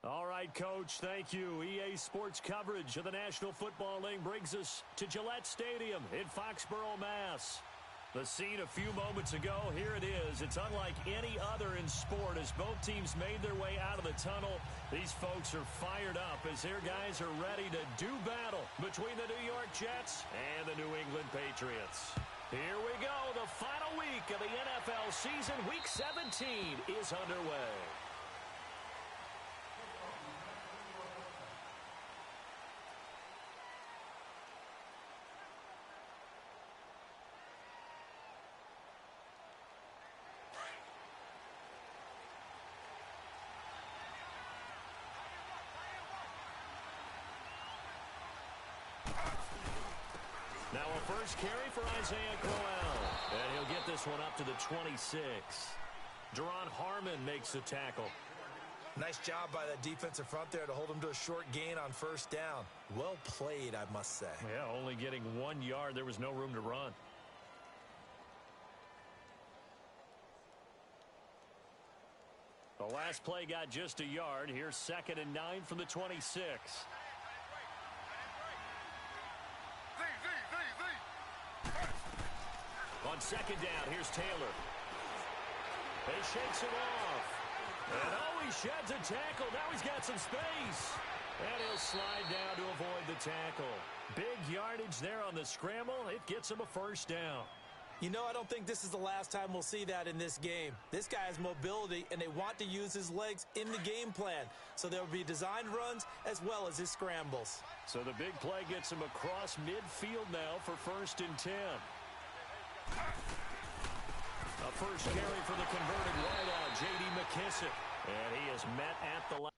All right, Coach, thank you. EA Sports coverage of the National Football League brings us to Gillette Stadium in Foxborough, Mass. The scene a few moments ago, here it is. It's unlike any other in sport as both teams made their way out of the tunnel. These folks are fired up as their guys are ready to do battle between the New York Jets and the New England Patriots. Here we go. The final week of the NFL season, Week 17, is underway. Now a first carry for Isaiah Crowell. And he'll get this one up to the 26. Deron Harmon makes the tackle. Nice job by that defensive front there to hold him to a short gain on first down. Well played, I must say. Yeah, only getting 1 yard. There was no room to run. The last play got just a yard. Here's 2nd and 9 from the 26. On 2nd down, here's Taylor. He shakes it off. And he sheds a tackle. Now he's got some space. And he'll slide down to avoid the tackle. Big yardage there on the scramble. It gets him a first down. You know, I don't think this is the last time we'll see that in this game. This guy has mobility, and they want to use his legs in the game plan. So there will be designed runs as well as his scrambles. So the big play gets him across midfield now for 1st and 10. A first carry for the converted wideout, J.D. McKissic. And he is met at the line.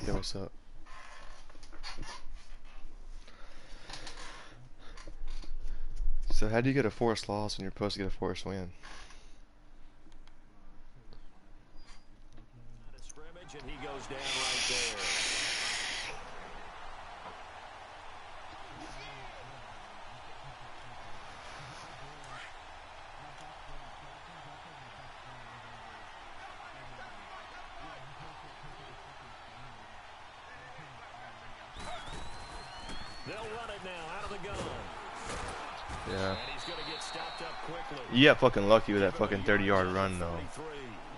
Yo, what's up? So how do you get a forced loss when you're supposed to get a forced win? A scrimmage, and he goes down right there. They'll run it now out of the gun. Yeah. And he's going to get stopped up quickly. You got fucking lucky with that fucking 30-yard run, though.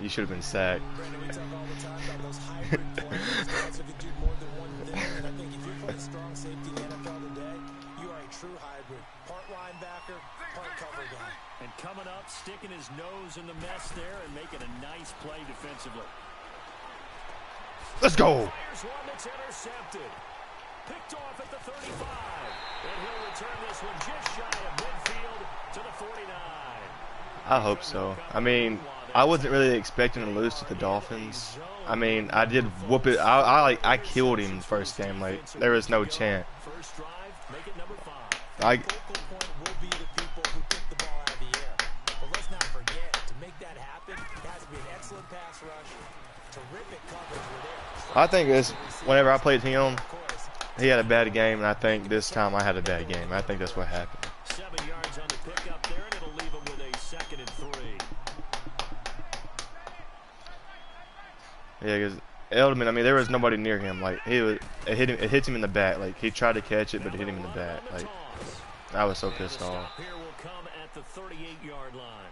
You should have been sacked. Brandon, we talk all the time about those hybrid players. Guys who can do more than one thing. And I think if you're playing strong safety in the NFL today, you are a true hybrid. Part linebacker, part cover guy. And coming up, sticking his nose in the mess there and making a nice play defensively. Let's go! Fires one that's intercepted. Picked off at the 35. And he'll return this one just shy of midfield to the 49. I hope so. I mean, I wasn't really expecting to lose to the Dolphins. I mean, I did whoop it. I killed him the first game. Like, there was no chance. First drive, make it number 5. Focal point will be the people who pick the ball out of the air. But let's not forget, to make that happen, it has to be an excellent pass rush. Terrific coverage with it. I think this, whenever I played him, he had a bad game, and I think this time I had a bad game. I think that's what happened. 7 yards on the pickup there, and it'll leave him with a 2nd and 3. Yeah, because Edelman, I mean, there was nobody near him. Like, it hits him in the back. Like, he tried to catch it, but it hit him in the back. Like, I was so pissed off. Here will come at the 38-yard line.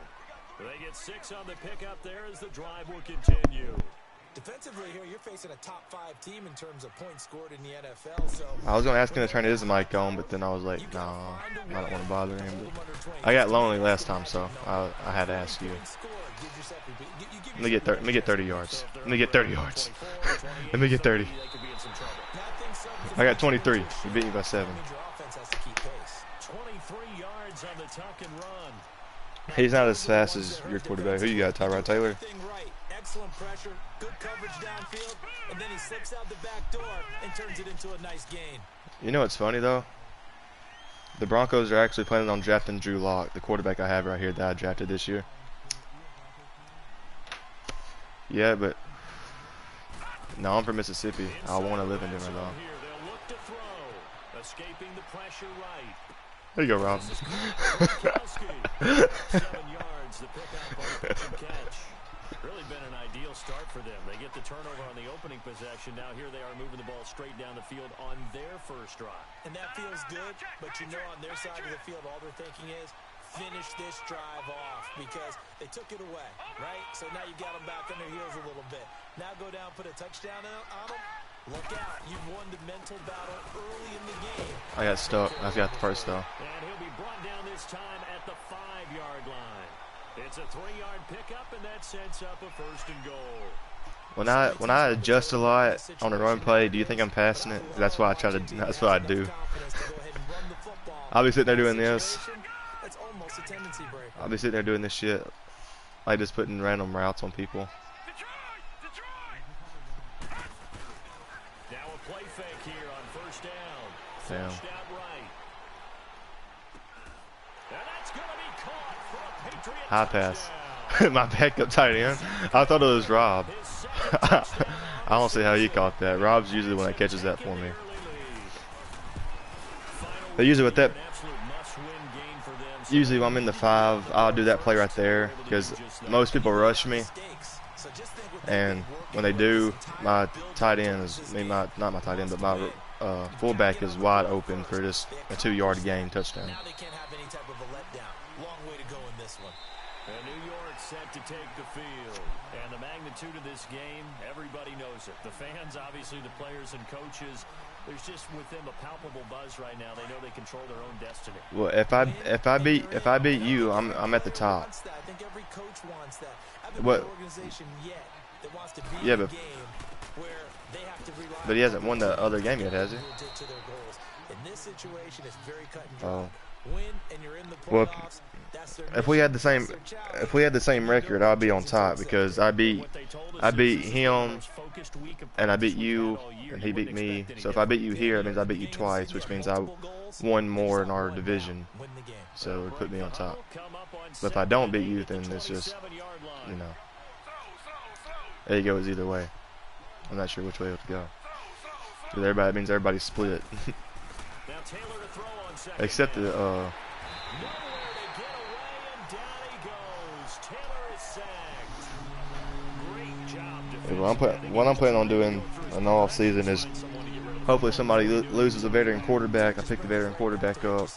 They get 6 on the pickup there as the drive will continue. Defensively here, you're facing a top 5 team in terms of points scored in the NFL. So I was going to ask him to turn his mic on, but then I was like, nah, I don't want to bother him. But I got lonely last time, so I had to ask you. Let me get 30 yards. Let me get 30 yards. Let me get 30. I got 23. You beat me by 7. 23 yards on the tuck and run. He's not as fast as your quarterback. Who you got, Tyrod Taylor? Excellent pressure, good coverage downfield, and then he slips out the back door and turns it into a nice gain. You know what's funny though? The Broncos are actually planning on drafting Drew Lock, the quarterback I have right here that I drafted this year. Yeah, but no, I'm from Mississippi. I want to live in Denver though. Escaping the pressure right. There you go, Rob. 7 yards, the pickup on the pitch and catch. Really been an ideal start for them. They get the turnover on the opening possession. Now here they are moving the ball straight down the field on their first drive. And that feels good, but you know on their side of the field all they're thinking is finish this drive off because they took it away, right? So now you got them back on their heels a little bit. Now go down, put a touchdown on them. Look out. You've won the mental battle early in the game. I got stuck. I got the first though. And he'll be brought down this time at the 5-yard line. It's a 3-yard pickup, and that sets up a 1st and goal. When I adjust a lot on a run play, do you think I'm passing it? That's what I try to. That's what I do. I'll be sitting there doing this. I'll be sitting there doing this shit, like just putting random routes on people. Now a play fake here on 1st down. Damn. Flushed out right. And that's going to be caught for a Patriot High pass. My backup tight end. I thought it was Rob. I don't see how he caught that. Rob's usually the one that catches that for me. But usually with that, usually when I'm in the 5, I'll do that play right there because most people rush me. And when they do, my tight end is, not my tight end, but my fullback is wide open for just a 2-yard gain touchdown. Now they can't have any type of a letdown. Long way to go in this one. And New York set to take the field. And the magnitude of this game, everybody knows it. The fans, obviously the players and coaches, there's just with them a palpable buzz right now. They know they control their own destiny. Well, if I beat you, I'm at the top. I think every coach wants that. What? That wants to be Yeah, in a but game where they have to rely he hasn't won the other game yet, has he? to their goals. In this situation, it's very cut and dry. Oh. Win and you're in the Well, playoffs. That's their if we had the same, record, I'd be on top because I beat him, and I beat you, and he beat me. So if I beat you here, it means I beat you twice, which means I won more in our division. win the game. So it would put me on top. But if I don't beat you, then it's just, you know, it goes either way. I'm not sure which way it would go. But everybody, it means everybody's split. Except the Nowhere to get away, and down he goes. Taylor is sacked. Great job defensively. what I'm planning on doing in the off season is hopefully somebody loses a veteran quarterback. I pick the veteran quarterback up,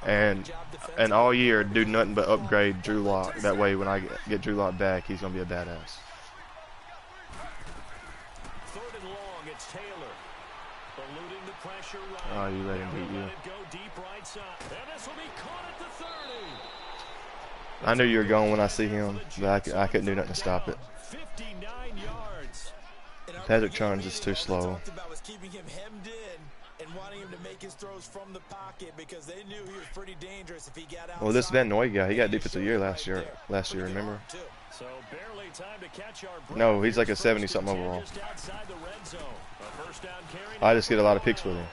and all year do nothing but upgrade Drew Lock. That way, when I get Drew Lock back, he's gonna be a badass. 3rd and long, it's Taylor. Eluding the pressure right. Oh, you let him beat you. Let it go deep right side. And this will be caught at the 30. I knew you were going when I see him, but I couldn't do nothing to stop it. 59 yards. Patrick Chung is too slow. Was keeping him hemmed in and wanting him to make his throws from the pocket because they knew he was pretty dangerous if he got out. Well, this Van Noy guy, he got defensive year last year. Remember? So barely time to catch our breath. No, he's like a 70-something overall. Just outside the red zone. A first down carry. I just get a lot of picks with him.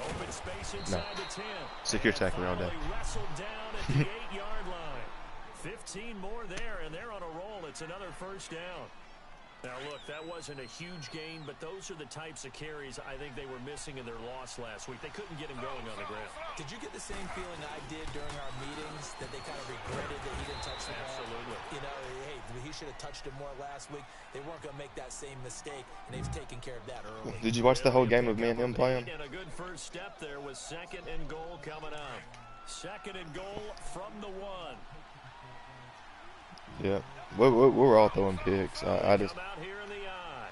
Open space inside the 10. Secure tackler all day. Finally wrestled down at the 8-yard line. 15 more there, and they're on a roll. It's another first down. Now, look, that wasn't a huge gain, but those are the types of carries I think they were missing in their loss last week. They couldn't get him going on the ground. Did you get the same feeling I did during our meetings that they kind of regretted that he didn't touch the ball? Absolutely. You know, hey, he should have touched it more last week. They weren't going to make that same mistake, and they've taken care of that early. Did you watch the whole game of me and him playing? And a good first step there was 2nd and goal coming up. 2nd and goal from the 1. Yeah, we're all throwing picks. I just. Out here in the eye.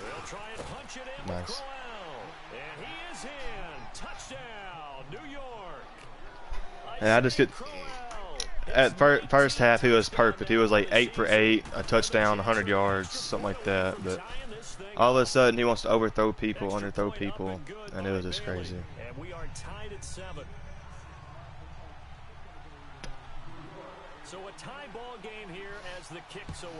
They'll try and punch it in Nice. with Crowell. And he is in. Touchdown, New York. And I just get. At first half, he was perfect. He was like 8 for 8, a touchdown, 100 yards, something like that. But all of a sudden, he wants to overthrow people, underthrow people, and it was just crazy. And we are tied at 7. So a tie ball game here as the kick's away.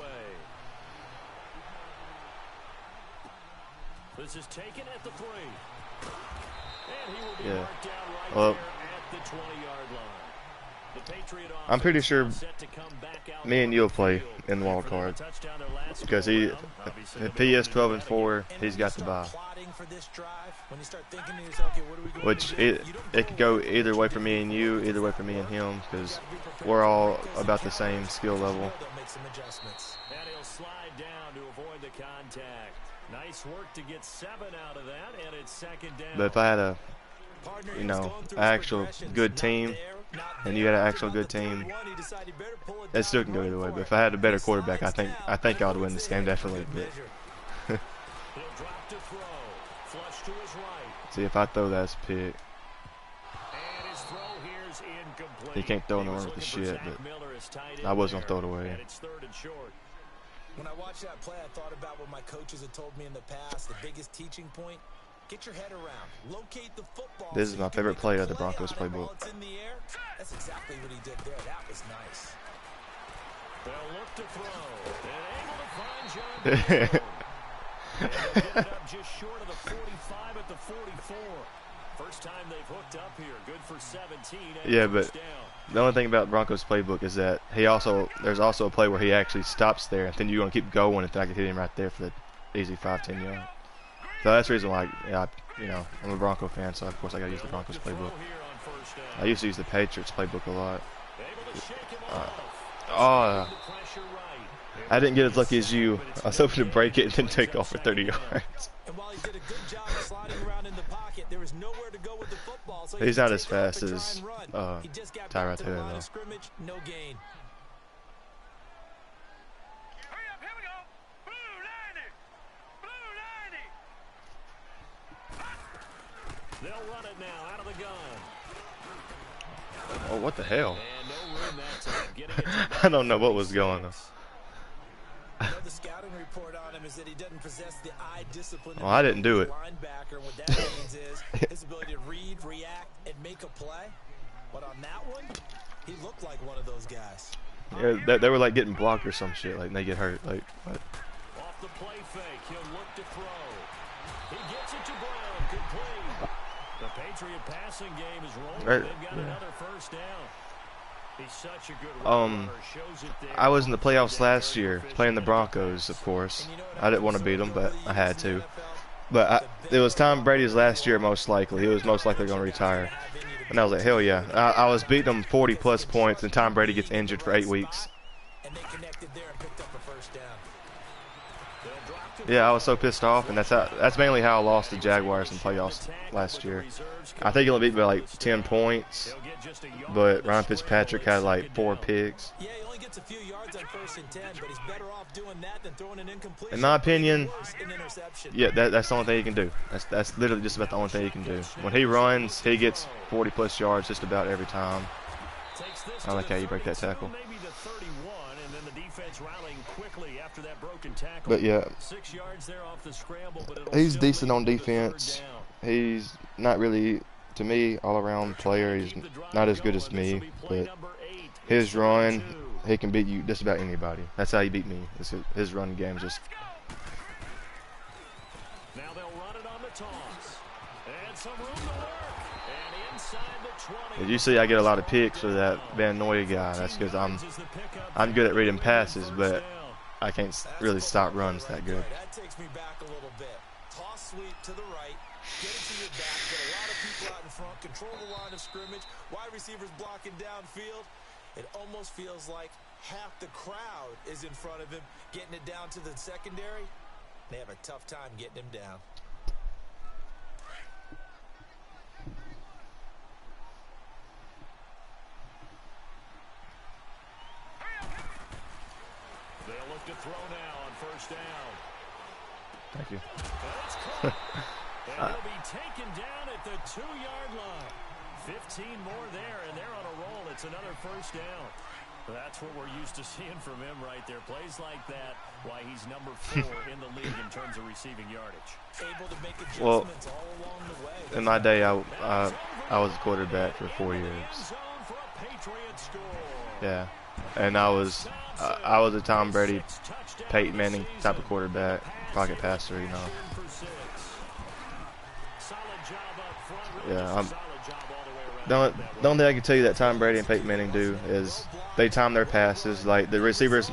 This is taken at the 3. And he will be marked down right there at the 20-yard line. The Patriot I'm pretty sure me and you'll play in the wild card because if he is 12-4, he's got the bye. Which it could go either way for me and you, either way for me and him, because we're all about the same skill level. And he'll slide down to avoid the contact. Nice work to get 7 out of that, and it's 2nd down. But if I had a, actual good team, and you had an actual good team, that still can go either way. But if I had a better quarterback, I think I would win this game definitely. But see, if I throw that's a pick. He can't throw in the run with the shit, but I was gonna throw it away. When I watched that play, I thought about what my coaches had told me in the past. The biggest teaching point: get your head around, locate the football. This is my favorite play of the Broncos playbook. It's in the air. That's exactly what he did there. That was nice. They'll look to throw. And able to find John. They get it up just short of the 45 at the 44. First time they've hooked up here. Good for 17. Yeah, but the only thing about Broncos playbook is that there's also a play where he actually stops there, and then you're gonna keep going, and then I can hit him right there for the easy 5-10 yard. So that's the reason why, I'm a Bronco fan, so of course I gotta use the Broncos playbook. I used to use the Patriots playbook a lot. I didn't get as lucky as you. I was hoping to break it and then take off for 30 yards. He's not as fast as Tyrod Taylor, though. No gain. They'll run it now out of the gun. Oh, what the hell? I don't know what was going on. The scouting report on him is that he doesn't possess the eye discipline. Oh, I didn't do it. Linebacker. What that means is his ability to read, react, and make a play. But on that one, he looked like one of those guys. Yeah, they were like getting blocked or some shit. Like they get hurt. Like what? Off the play fake, he'll look to throw. He gets it to Brown. Complete. The Patriot passing game is rolling. They've got another first down. He's such a good runner. Shows it there. I was in the playoffs last year playing the Broncos, of course. I didn't want to beat them, but I had to. But it was Tom Brady's last year, most likely. He was most likely going to retire. And I was like, hell yeah. I was beating them 40-plus points, and Tom Brady gets injured for 8 weeks. Yeah, I was so pissed off, and that's mainly how I lost the Jaguars in playoffs last year. I think he only beat by like 10 points, but Ryan Fitzpatrick had like 4 picks. Yeah, he only gets a few yards on 1st and 10, but he's better off doing that than throwing an incomplete. In my opinion, yeah, that's the only thing he can do. That's literally just about the only thing he can do. When he runs, he gets 40-plus yards just about every time. I like how you break that tackle. But yeah, he's decent on defense. He's not really, to me, all-around player. He's not as good as me, but his run, he can beat you just about anybody. That's how he beat me. His run game is just. Now they'll run it on the toss. And some room to work. And inside the 20. As you see, I get a lot of picks for that Van Noy guy. That's because I'm good at reading passes, but I can't really stop runs that good. That takes me back a little bit. Toss sweep to the right. Get it to your back. Get a lot of people out in front. Control the line of scrimmage. Wide receivers blocking downfield. It almost feels like half the crowd is in front of him, getting it down to the secondary. They have a tough time getting him down. They'll look to throw now on 1st down. Thank you. And he'll be taken down at the 2-yard line. 15 more there, and they're on a roll. It's another 1st down. That's what we're used to seeing from him right there. Plays like that, why he's number 4 in the league in terms of receiving yardage. Able to make adjustments all along the way. In my day, I was a quarterback for 4 years. Yeah. and I was a Tom Brady, Peyton Manning type of quarterback, pocket passer, you know. Yeah, the only thing I can tell you that Tom Brady and Peyton Manning do is they time their passes. Like the receiver's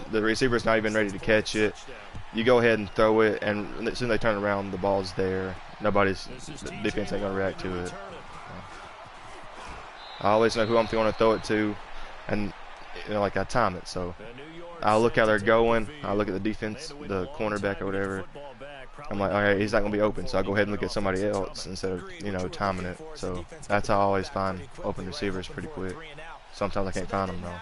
not even ready to catch it. You go ahead and throw it, and as soon as they turn around, the ball's there. The defense ain't gonna react to it. I always know who I'm going to throw it to, and you know, like I time it. So I'll look how they're going. I'll look at the defense, the cornerback or whatever. I'm like, all right, he's not going to be open, so I'll go ahead and look at somebody else instead of, you know, timing it. So that's how I always find open receivers pretty quick. Sometimes I can't find them, though.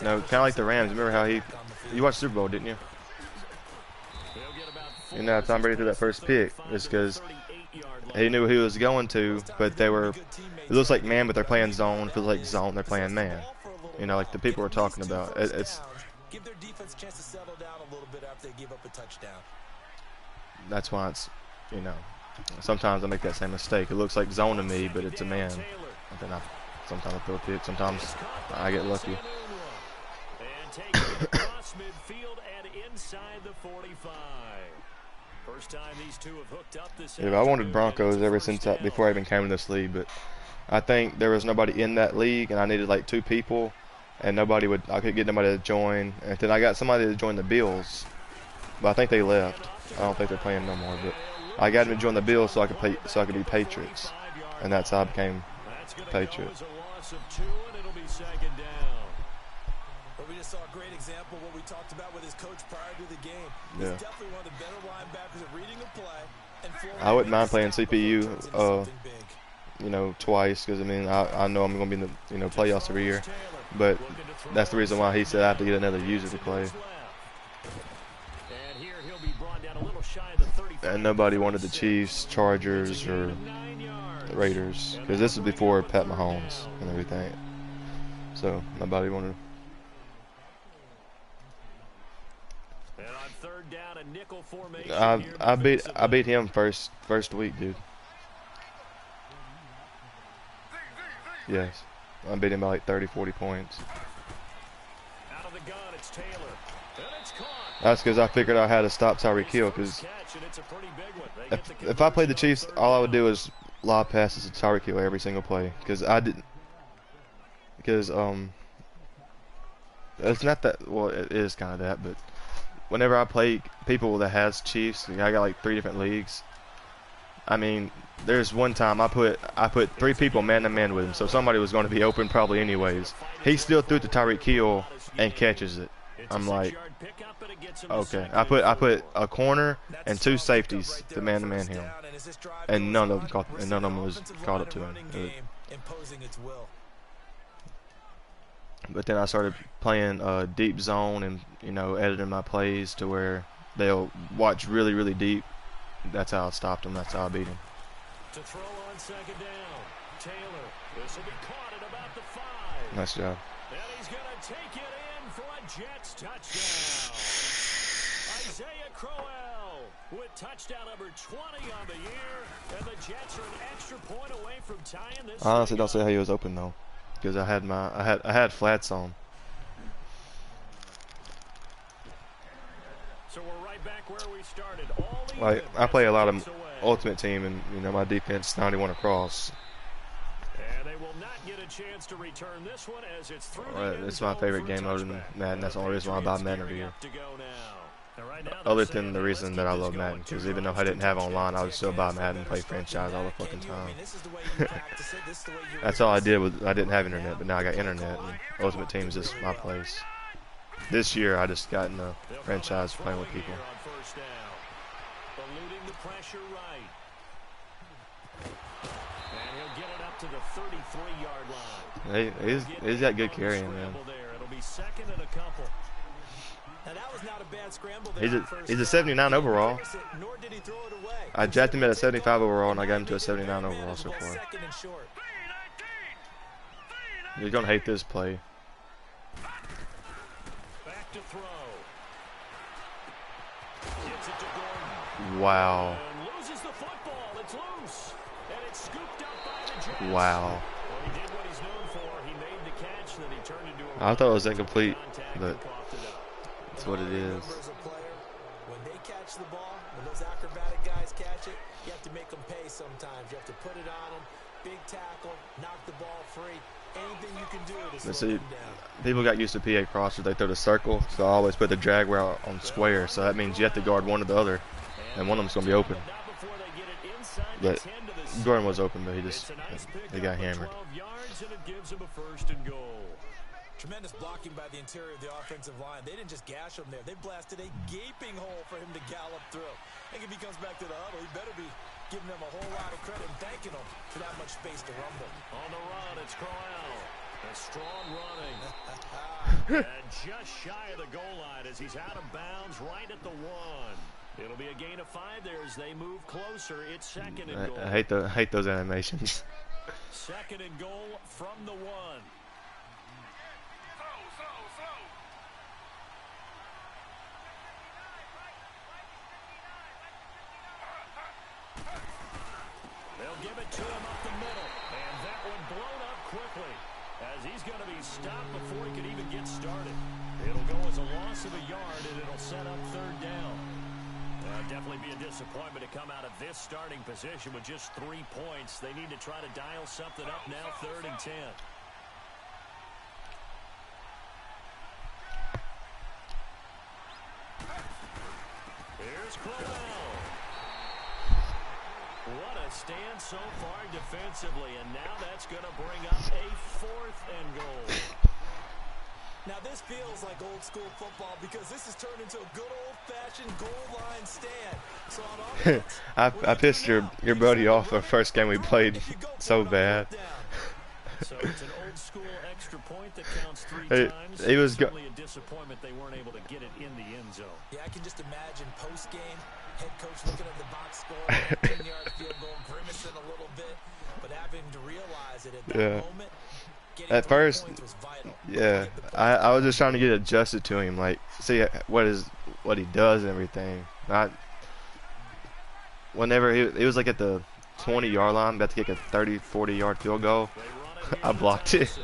No, kind of like the Rams. Remember how you watched Super Bowl, didn't you? You know, Tom Brady threw that first pick. It's because he knew who he was going to, but it looks like man, but they're playing zone. It feels like zone, they're playing man. You know, like the people we're talking about. Give their defense a chance to settle down a little bit after they give up a touchdown. That's why it's, you know, sometimes I make that same mistake. It looks like zone to me, but it's a man. And then sometimes I throw a pick. Sometimes I get lucky. Yeah, I wanted Broncos ever since before I even came to this league, but I think there was nobody in that league, and I needed like 2 people. And I could get nobody to join. And then I got somebody to join the Bills, but I think they left. I don't think they're playing no more. But I got him to join the Bills so I could be Patriots, and that's how I became Patriot. But we just saw a great example of what we talked about with his coach prior to the game. Yeah. He's definitely one of the better linebackers at reading a play. And I wouldn't mind playing CPU, you know, twice, because I mean I know I'm going to be in the, you know, playoffs every year. But that's the reason why he said I have to get another user to play. And nobody wanted the Chiefs, Chargers, or Raiders, because this is before Pat Mahomes and everything. So nobody wanted. I beat him first week, dude. Yes. I beat him by like 30, 40 points. That's because I figured out how to stop Tyreek Hill. Because if I played the Chiefs, all I would do is lob passes to Tyreek Hill every single play. Because it's not that. Well, it is kind of that. But whenever I play people that has Chiefs, I got like 3 different leagues. I mean, there's one time I put 3 people man-to-man with him, so somebody was going to be open probably anyways. He still threw it to Tyreek Hill and catches it. I'm like, okay. I put a corner and 2 safeties to man-to-man him, and none of them was caught up to him. But then I started playing deep zone and, you know, editing my plays to where they'll watch really, really deep. That's how I stopped him. That's how I beat him. To throw on second down, Taylor. This will be caught at about the 5. Nice job. And he's going to take it in for a Jets touchdown. Isaiah Crowell with touchdown number 20 on the year, and the Jets are an extra point away from tying this. I honestly don't see how he was open though, because I had flats on. So we're right back where we started. Like I play a lot of Ultimate Team, and you know my defense 91 across. And they will not get a chance to return this one as it's through. It's my favorite game mode in Madden. That's the only reason why I buy Madden every year. Other than the reason that I love Madden, because even though I didn't have online, I would still buy Madden and play franchise all the fucking time. That's all I did. I didn't have internet, but now I got internet, and Ultimate Team is just my place. This year, I just got in the franchise playing with people. Eluding the pressure right. And he'll get it up to the 33-yard line. He's got good carrying, man. It'll be second and a couple. Now that was not a bad scramble there. He's a 79 overall. I jacked him at a 75 overall, and I got him to a 79 overall so far. You're gonna hate this play. Back to throw. Gets it to Gordon. Wow. And loses the football. It's loose. And it's scooped up by the Jets. Wow. Well, he did what I thought it was incomplete, but that's what it is. When they catch the ball, when those acrobatic guys catch it, you have to make them pay sometimes. You have to put it on them, big tackle, knock the ball free. Anything you can do to slow them down. People got used to PA crossers. They throw the circle, so I always put the drag route on square. So that means you have to guard one or the other, and one of them's going to be open. But Gordon was open, but they got hammered. Tremendous blocking by the interior of the offensive line. They didn't just gash him there. They blasted a gaping hole for him to gallop through. I think if he comes back to the huddle, he better be giving them a whole lot of credit and thanking them for that much space to rumble. On the run, it's Crowell. A strong running. And just shy of the goal line as he's out of bounds right at the 1. It'll be a gain of 5 there as they move closer. It's second and goal. I hate those animations. Second and goal from the 1. They'll give it to him up the middle. And that one blown up quickly as he's going to be stopped before he can even get started. It'll go as a loss of a yard, and it'll set up 3rd down. Definitely be a disappointment to come out of this starting position with just 3 points. They need to try to dial something up now, 3rd and 10. Here's Crowell. What a stand so far defensively, and now that's going to bring up a 4th and goal. Now this feels like old school football because this has turned into a good old-fashioned goal line stand. So on offense, I pissed your buddy off the first game we played so bad. So it's an old school extra point that counts 3 times. He was certainly a disappointment they weren't able to get it in the end zone. Yeah, I can just imagine post-game, head coach looking at the box score, 10-yard field goal, grimacing a little bit, but having to realize it at that moment. At first, yeah, I was just trying to get adjusted to him, like see what he does and everything. Whenever he was like at the 20-yard line, about to kick a 30, 40-yard field goal, I blocked it.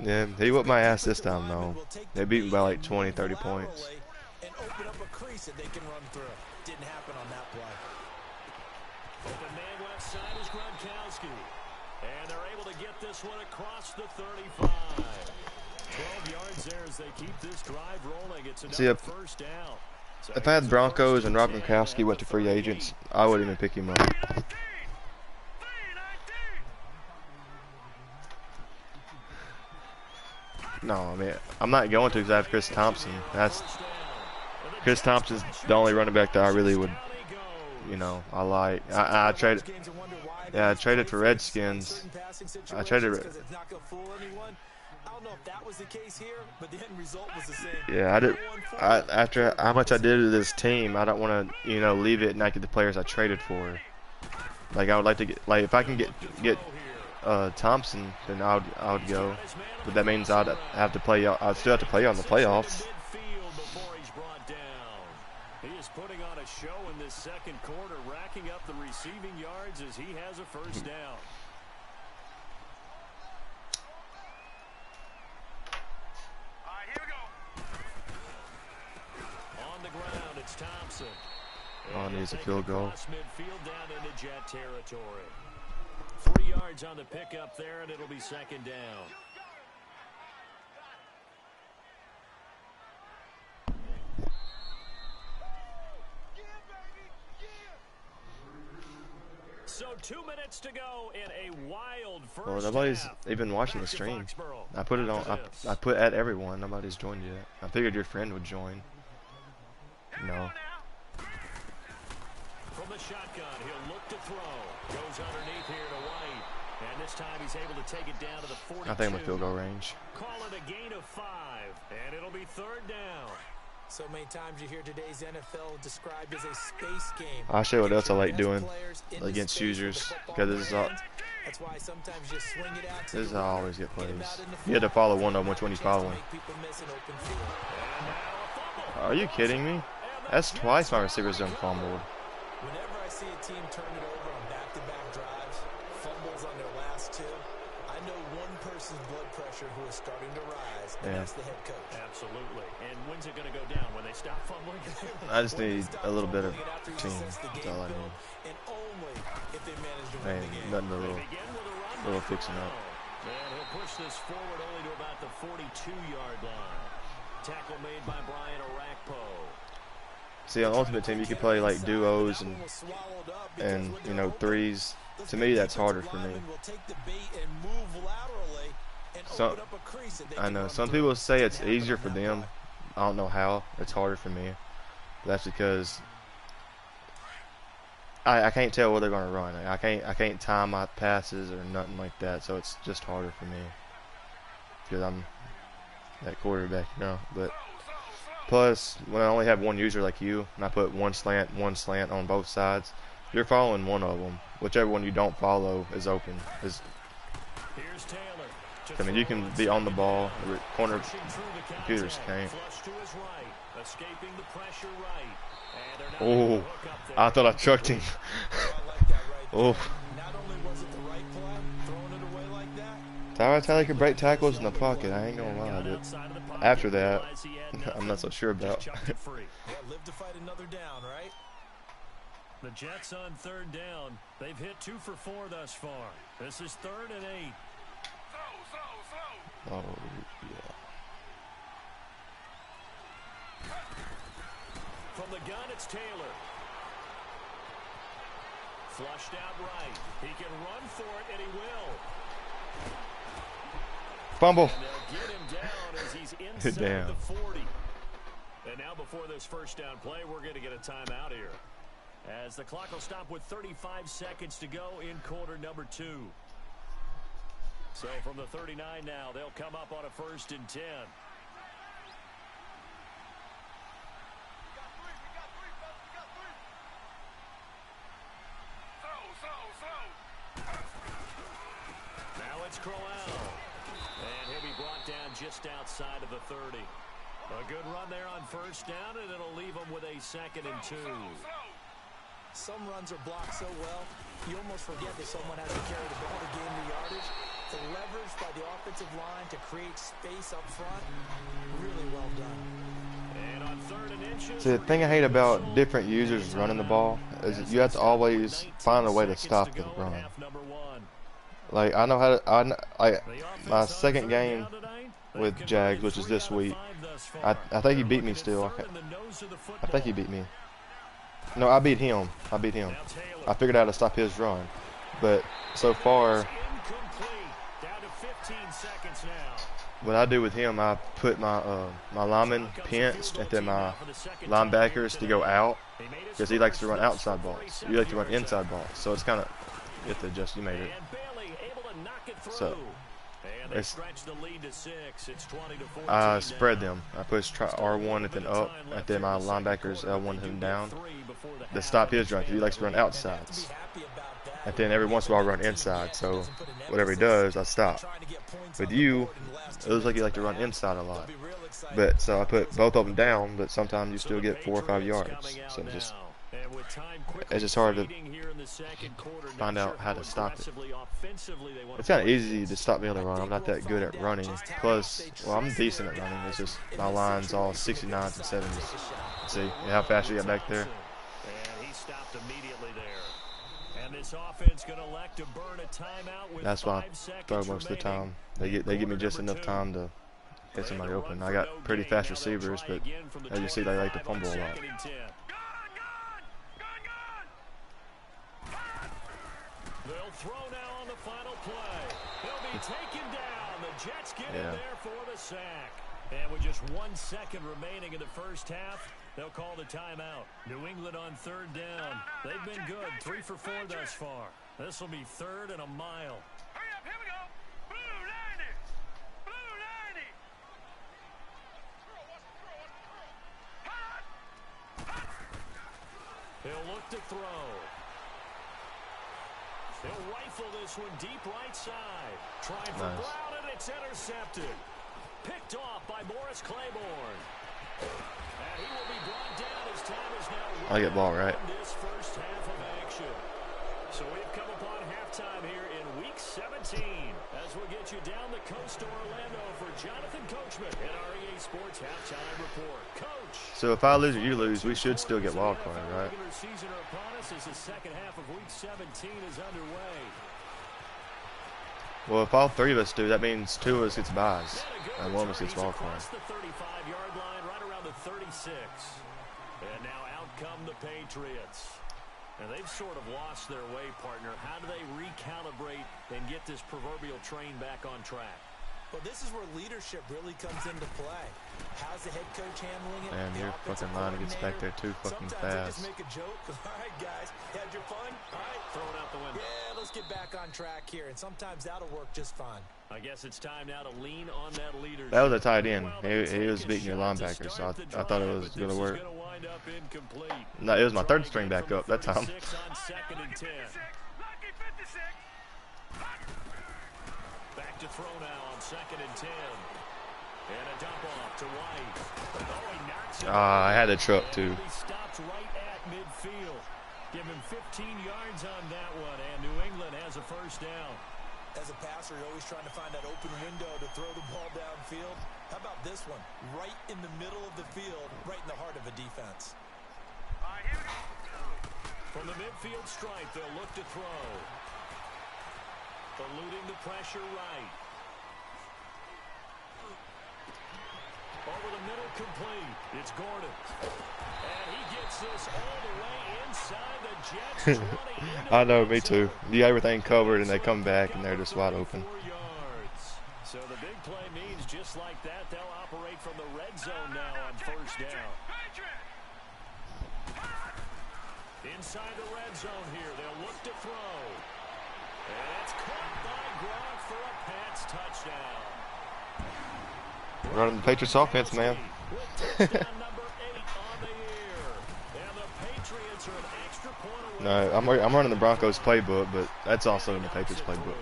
Yeah, he whooped my ass this time though. They beat me by like 20, 30 points. And open up a crease that they can run through. Didn't happen on that play. Open man left side is Gronkowski. And they're able to get this one across the 35. 12 yards there as they keep this drive rolling. It's another first down. If I had Broncos and Rob Gronkowski went to free agents, I wouldn't even pick him up. No, I mean, I'm not going to because I have Chris Thompson. Chris Thompson's the only running back that I really would, I like. I traded. Yeah, I traded for Redskins. I traded. Yeah, I did. After how much I did to this team, I don't want to, leave it and not get the players I traded for. Like I would like to get, like if I can get Thompson, then I would go. But that means I'd have to play. I'd still have to play on the playoffs. He is putting on a show in this second quarter, racking up the receiving yards as he has a first down. All right, here we go. On the ground, it's Thompson. Oh, needs a field goal. Midfield down into Jet territory. 3 yards on the pickup there, and it'll be second down. So 2 minutes to go in a wild first Well, nobody's half. even watching the stream. I put it on. I put at everyone. Nobody's joined yet. I figured your friend would join. No. From the shotgun, he'll look to throw. Goes underneath here to White. And this time he's able to take it down to the 42. I think I'm in field goal range. Call it a gain of 5, and it'll be third down. So many times you hear today's NFL described as a space game. I'll show you what else I like doing against users, because this is all. That's why sometimes you swing it out. This is how I always get plays. You had to follow one of them, which one he's following. Are you kidding me? That's twice my receivers done fumbled. Whenever I see a team turn it over on back-to-back drives, fumbles on their last two, I know one person's blood pressure who is starting to rise, and that's the head coach. Absolutely. And when's it going to go down? When they stop fumbling? I just need a little bit of team. That's all I need. And only if they manage to Man, win the game. nothing a little fixing up. And he'll push this forward only to about the 42-yard line. Tackle made by Brian Orakpo. See, on Ultimate Team, you can play like duos and you know, threes. To me, that's harder for me. So, I know some people say it's easier for them. I don't know how. It's harder for me. That's because I can't tell what they're going to run. I can't time my passes or nothing like that. So it's just harder for me because I'm that quarterback, you know. But plus, when I only have one user like you, and I put one slant on both sides, you're following one of them. Whichever one you don't follow is open. I mean, you can be on the ball. Corner computers can't. Oh, I thought I trucked him. Oh. Tyrod Taylor could break tackles in the pocket. I ain't gonna lie, but after that, I'm not so sure about. Live to fight another down, right? The Jets on third down. They've hit 2 for 4 thus far. This is 3rd and 8. Oh, yeah. From the gun, it's Taylor. Flushed out right. He can run for it, and he will. Fumble. And they'll get him down as he's inside the 40. And now before this first down play, we're going to get a timeout here, as the clock will stop with 35 seconds to go in quarter number 2. So from the 39 now, they'll come up on a 1st and 10. Now it's Crowell. And he'll be brought down just outside of the 30. A good run there on 1st down, and it'll leave him with a 2nd and 2. Some runs are blocked so well, you almost forget that someone has to carry the ball to gain the yardage. The leverage by the offensive line to create space up front, really well done. And on 3rd and inches, See, the thing I hate about different users running the ball is that you have to always find a way to stop the run. Like, I know how to, like, my second game with Jags, which is this week, I think he beat me still. I think he beat me. No, I beat him. I figured out how to stop his run. But so far, what I do with him, I put my my lineman pinched and then my linebackers to go out because he likes to run outside balls. You like to run inside balls. So it's kind of, you have to adjust. You made it. So I spread them. I push R1 and then up, and then my linebackers L1 him down to stop his run. He likes to run outsides, and then every once in a while I run inside. So whatever he does, I stop. With you, it looks like you like to run inside a lot. But so I put both of them down, but sometimes you still get 4 or 5 yards. So it's just hard to find out how to stop it. It's kind of easy to stop me on the run. I'm not that good at running. Plus, well, I'm decent at running. It's just my line's all 69s and 70s. See how fast you got back there? That's why I throw most of the time. They give me just enough time to hit somebody open. I got pretty fast receivers, but as you see, they like to fumble a lot. They'll throw now on the final play. He'll be taken down. The Jets get in there for the sack. And with just 1 second remaining in the first half, they'll call the timeout. New England on 3rd down. They've been good. 3 for 4 thus far. This will be 3rd and a mile. Hurry up, here we go. Blue 90. Blue 90. He'll look to throw. He'll rifle this one deep right side. Trying for Brown, and it's intercepted. Picked off by Morris Claiborne. And he will be brought down as time is now I get ball right. this first half of action. So we've come upon halftime here in Week 17 as we'll get you down the coast to Orlando for Jonathan Coachman in our EA Sports Halftime Report. Coach. So if I lose or you lose, we should still get wild card, right? Regular season are upon us as the second half of Week 17 is underway. Well, if all three of us do, that means two of us gets buys and one of us gets wild card. Across the 35-yard line, right around the 36. And now out come the Patriots. And they've sort of lost their way, partner. How do they recalibrate and get this proverbial train back on track? Well, this is where leadership really comes into play. How's the head coach handling it? Man, your fucking line gets back there too fucking Sometimes fast. they just make a joke. All right, guys, had your fun? All right. Throw it out the window. Yeah, let's get back on track here. And sometimes that'll work just fine. I guess it's time now to lean on that leadership. That was a tight end. He was beating your linebacker, so I thought it was going to work. No, it was my third string back up that time. Back to throw now on 2nd and 10. And a dump off to White. Oh, he knocks it. I had the truck too. He stopped right at midfield. Give him 15 yards on that one, and New England has a first down. As a passer, you're always trying to find that open window to throw the ball downfield. How about this one? Right in the middle of the field, right in the heart of a defense. From the midfield stripe, they'll look to throw. Eluding the pressure right. Over the middle complete. It's Gordon. And he gets this all the way inside the Jets 20. I know, me too. You got everything covered and they come back and they're just wide open. So the big play means just like that, they'll operate from the red zone now on first down. Inside the red zone here, they'll look to throw. And it's caught by Gronk for a Pats touchdown. Running the Patriots offense, man. No, I'm running the Broncos playbook, but that's also in the Patriots playbook.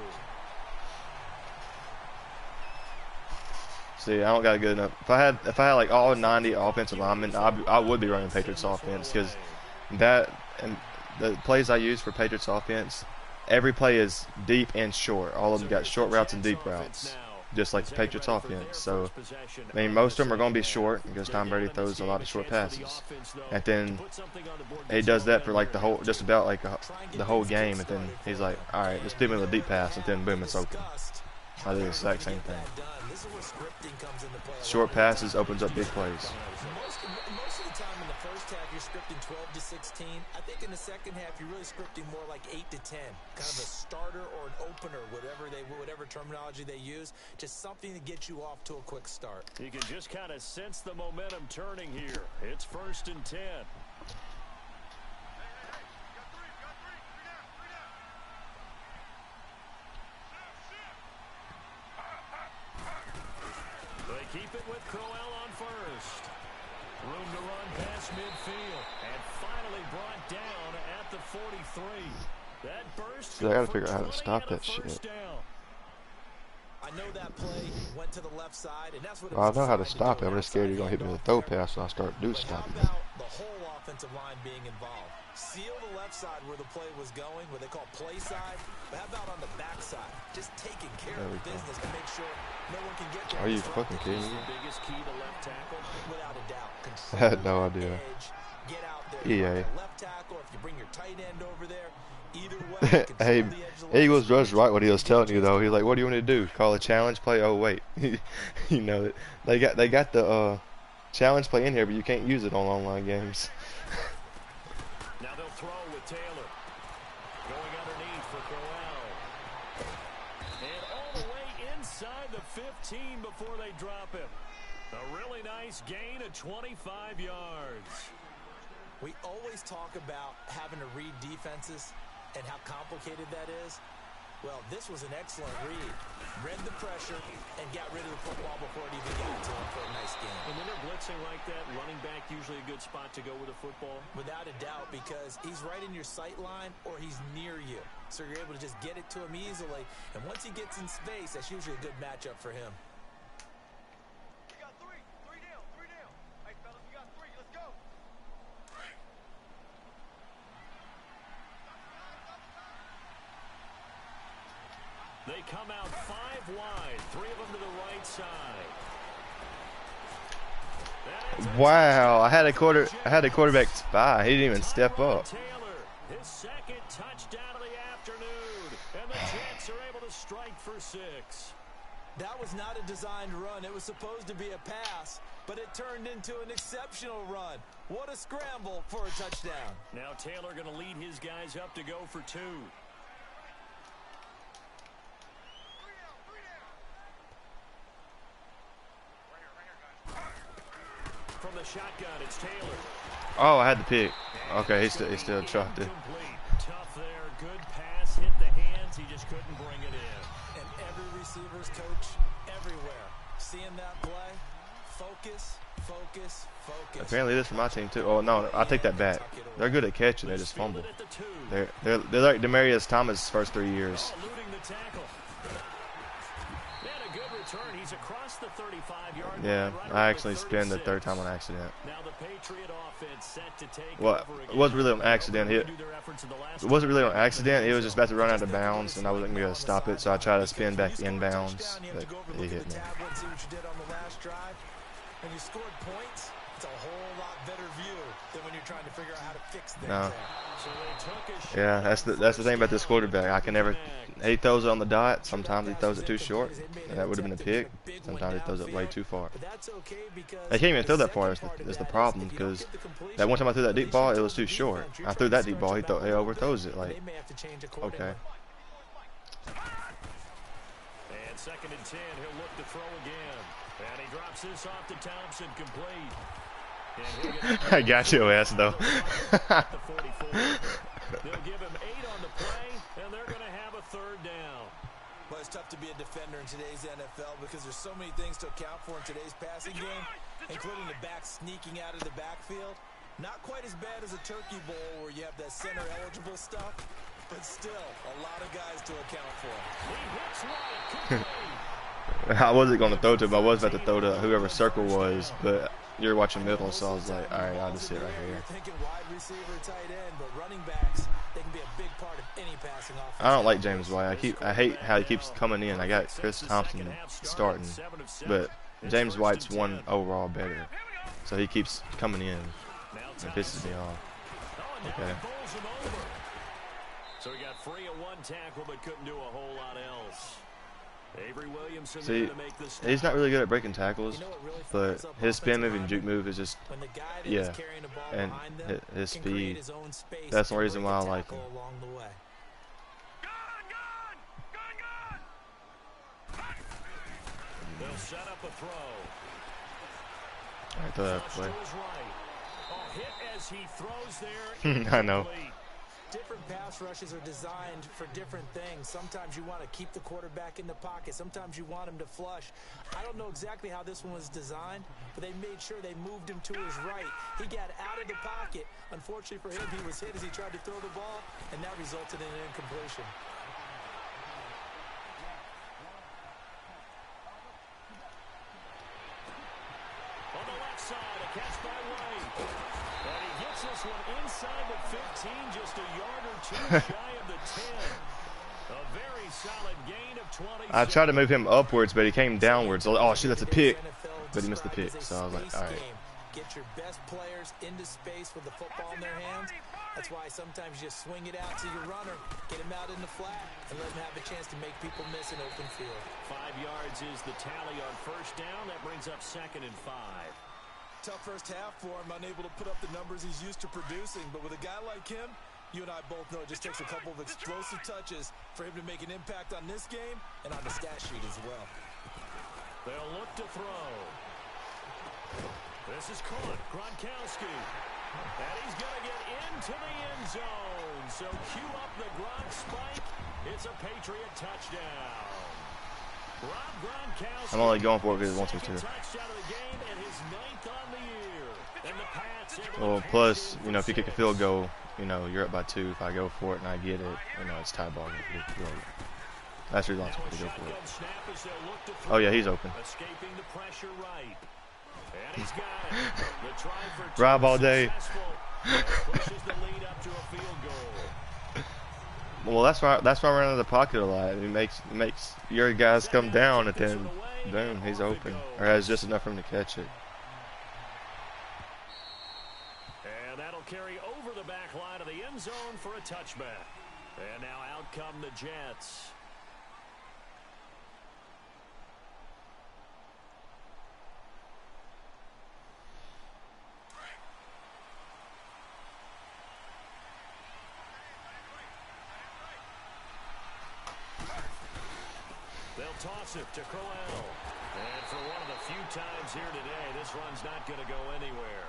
See, I don't got a good enough. If I had like all 90 offensive linemen, I would be running Patriots offense because that and the plays I use for Patriots offense, every play is deep and short. All of them got short routes and deep routes, just like the Patriots offense. So, I mean, most of them are going to be short because Tom Brady throws a lot of short passes. And then he does that for like the whole, just about like the whole game. And then he's like, all right, just give me the deep pass, and then boom, it's open. I do the exact same thing. Short passes opens up big plays. Most of the time in the first half, you're scripting 12 to 16. I think in the second half, you're really scripting more like 8 to 10. Kind of a starter or an opener, whatever terminology they use. Just something to get you off to a quick start. You can just kind of sense the momentum turning here. It's 1st and 10. They keep it with Crowell on first. Room to run past midfield. And finally brought down at the 43. That burst. See, I gotta figure out how to stop that shit. I know that play went to the left side, and that's what Well, I know how to stop it. I'm just scared you're gonna hit me with a throw pass, so I start stopping it. How about the whole offensive line being involved? Seal the left side where the play was going, what they call play side. But how about on the back side? Just taking care of business to make sure no one can get there. Are you fucking kidding me? The biggest key to left tackle? Without a doubt. I had no idea. Get out there. EA. Left tackle, if you bring your tight end over there. Either way, Hey, Eagles was right what he was telling you though. He's like, "What do you want me to do? Call a challenge play?" Oh wait, you know they got the challenge play in here, but you can't use it on online games. Now they'll throw with Taylor. Going underneath for Crowell. And all the way inside the 15 before they drop him. A really nice gain of 25 yards. We always talk about having to read defenses and how complicated that is. Well, this was an excellent read. Read the pressure and got rid of the football before it even got to him for a nice game. And when they're blitzing like that, running back usually a good spot to go with a football? Without a doubt, because he's right in your sight line or he's near you. So you're able to just get it to him easily. And once he gets in space, that's usually a good matchup for him. We got three down. Hey, fellas. come out 5 wide, 3 of them to the right side. Wow, I had a quarterback spy. He didn't even step up. Taylor, his second touchdown of the afternoon, and the Jets are able to strike for 6. That was not a designed run. It was supposed to be a pass, but it turned into an exceptional run. What a scramble for a touchdown. Now Taylor going to lead his guys up to go for 2. From the shotgun, it's Taylor. Oh, I had the pick. Okay, he still chucked it. Tough there, good pass, hit the hands. He just couldn't bring it in. And every receiver's coach everywhere, seeing that play, focus, focus, focus. Apparently this is my team too. Oh no, I take that back. They're good at catching. They just fumble. They're like Demaryius Thomas' first 3 years. Eluding the tackle. And a good return. He's across the 35-yard line. Yeah, right I around actually the spinned the 36. third time on accident. Now the Patriot offense set to take Well, over it again. wasn't really on accident. It It wasn't really on accident. It was just about to run out of bounds, and I wasn't going to stop it, so I tried to spin back inbounds, but he hit me. See what you did on the last drive. When you scored points, it's a whole lot better view than when you're trying to figure out how to fix things. No. So they took a shot. Yeah, that's the thing about this quarterback. I can never. He throws it on the dot. Sometimes he throws it too short, and that would have been a pick. Sometimes he throws it way too far. But that's okay because I can't even throw that far. Is the problem, because that one time I threw that deep ball, it was too short. I threw that deep ball, he overthrows it. Like, they may have to change accordingly. okay. And 2nd and 10, he'll look to throw again. And he drops this off to Thompson, complete. And he'll get I got your ass though. the 44. They'll give him 8 on the play, and they're going to have a 3rd down. Well, it's tough to be a defender in today's NFL because there's so many things to account for in today's passing game, including the back sneaking out of the backfield. Not quite as bad as a Turkey Bowl where you have that center-eligible stuff, but still a lot of guys to account for. He hits right, complete. I wasn't going to throw to him. I was about to throw to whoever circle was, but you're watching middle, so I was like, all right, I'll just sit right here. You're thinking wide receiver, tight end, but running backs, they can be a big part of any passing offense. I don't like James White. I hate how he keeps coming in. I got Chris Thompson starting, but James White's 1 overall better, so he keeps coming in. It pisses me off. Okay. So he got free of 1 tackle, but couldn't do a whole lot else. Avery Williamson See, to make this he's not really good at breaking tackles, but his spin move and juke move is just, When the guy that yeah, is carrying the ball and behind them his can create speed. his own space That's the and reason break why a I like him. tackle along the way. They'll set up a throw. All right, throw that Flush play. to his right. A hit as he throws there. I know. Incomplete. Different pass rushes are designed for different things. Sometimes you want to keep the quarterback in the pocket. Sometimes you want him to flush. I don't know exactly how this one was designed, but they made sure they moved him to his right. He got out of the pocket. Unfortunately for him, he was hit as he tried to throw the ball, and that resulted in an incompletion. On the left side, a catch by White. And he gets this one inside the 15, just a yard or 2 shy of the 10. A very solid gain of 20. I tried to move him upwards, but he came downwards. Oh, shoot, that's a pick. But he missed the pick, so I was like, all right. Get your best players into space with the football in their hands. That's why sometimes you just swing it out to your runner, get him out in the flat, and let him have a chance to make people miss an open field. 5 yards is the tally on 1st down. That brings up 2nd and 5. Tough first half for him, unable to put up the numbers he's used to producing. But with a guy like him, you and I both know it just takes a couple of explosive touches for him to make an impact on this game and on the stat sheet as well. They'll look to throw. This is caught. Gronkowski. And he's going to get into the end zone. So cue up the Gronk spike. It's a Patriot touchdown. Rob Gronkowski. I'm only going for it because it wants me to. Touchdown of the game and his 9th on the year. And the Pats able to Well, pay plus, the you know, if you kick a field goal, you know, you're up by 2. If I go for it and I get it, you know, it's tie ball. That's the reason I'm supposed to go for it. Oh, yeah, he's open. Escaping the pressure right. And he's got it. The try for Rob all day. successful. Pushes the lead up to a field goal. Well, that's why I run out of the pocket a lot. It makes your guys come down, and then boom, he's open, or has just enough room to catch it. And that'll carry over the back line of the end zone for a touchback. And now out come the Jets. They'll toss it to Crowell. And for one of the few times here today, this run's not going to go anywhere.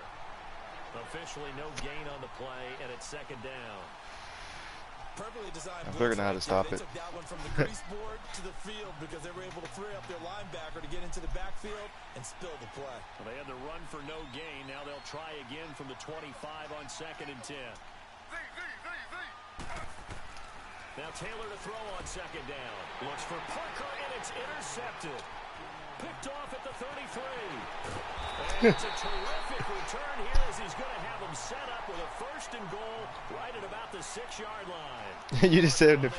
Officially no gain on the play, and it's second down. Perfectly designed. I figured out how to stop it. They took that one from the crease board to the field because they were able to free up their linebacker to get into the backfield and spill the play. Well, they had the run for no gain. Now they'll try again from the 25 on 2nd and 10. Now Taylor to throw on second down. Looks for Parker, and it's intercepted. Picked off at the 33. And it's a terrific return here as he's going to have him set up with a 1st and goal right at about the 6-yard line. You just said if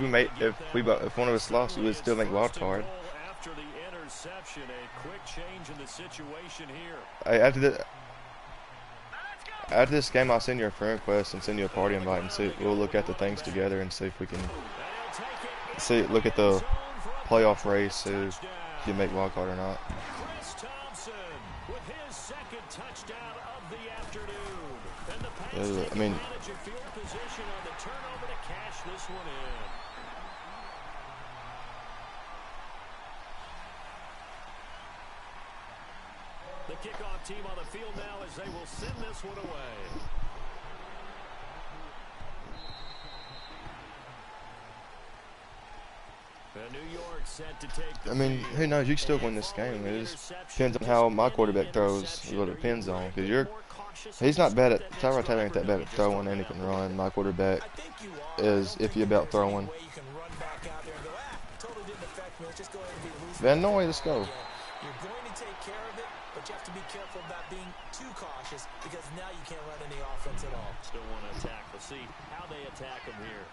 one of us lost, we would still make wild card. After the interception, a quick change in the situation here. Hey, after this game, I'll send you a friend request and send you a party invite, and see. We'll look at the things together and see if we can look at the playoff race, see if you make wild card or not. Chris Thompson with his 2nd touchdown of the afternoon. And the Pats I mean, advantage of field position on the turnover to cash this one in. The kickoff team on the field now as they will send this one away. New York set to take the who knows? You can still win this game. It just depends on how my quarterback throws. Is what it depends on. Because he's not bad at Tyrod Taylor ain't that bad at throwing, and he can run. My quarterback is iffy about throwing. Van Noy, let's go. You're going to take care of it, but you have to be careful about being too cautious because now you can't run any offense at all. Still want to attack. We'll see how they attack him here.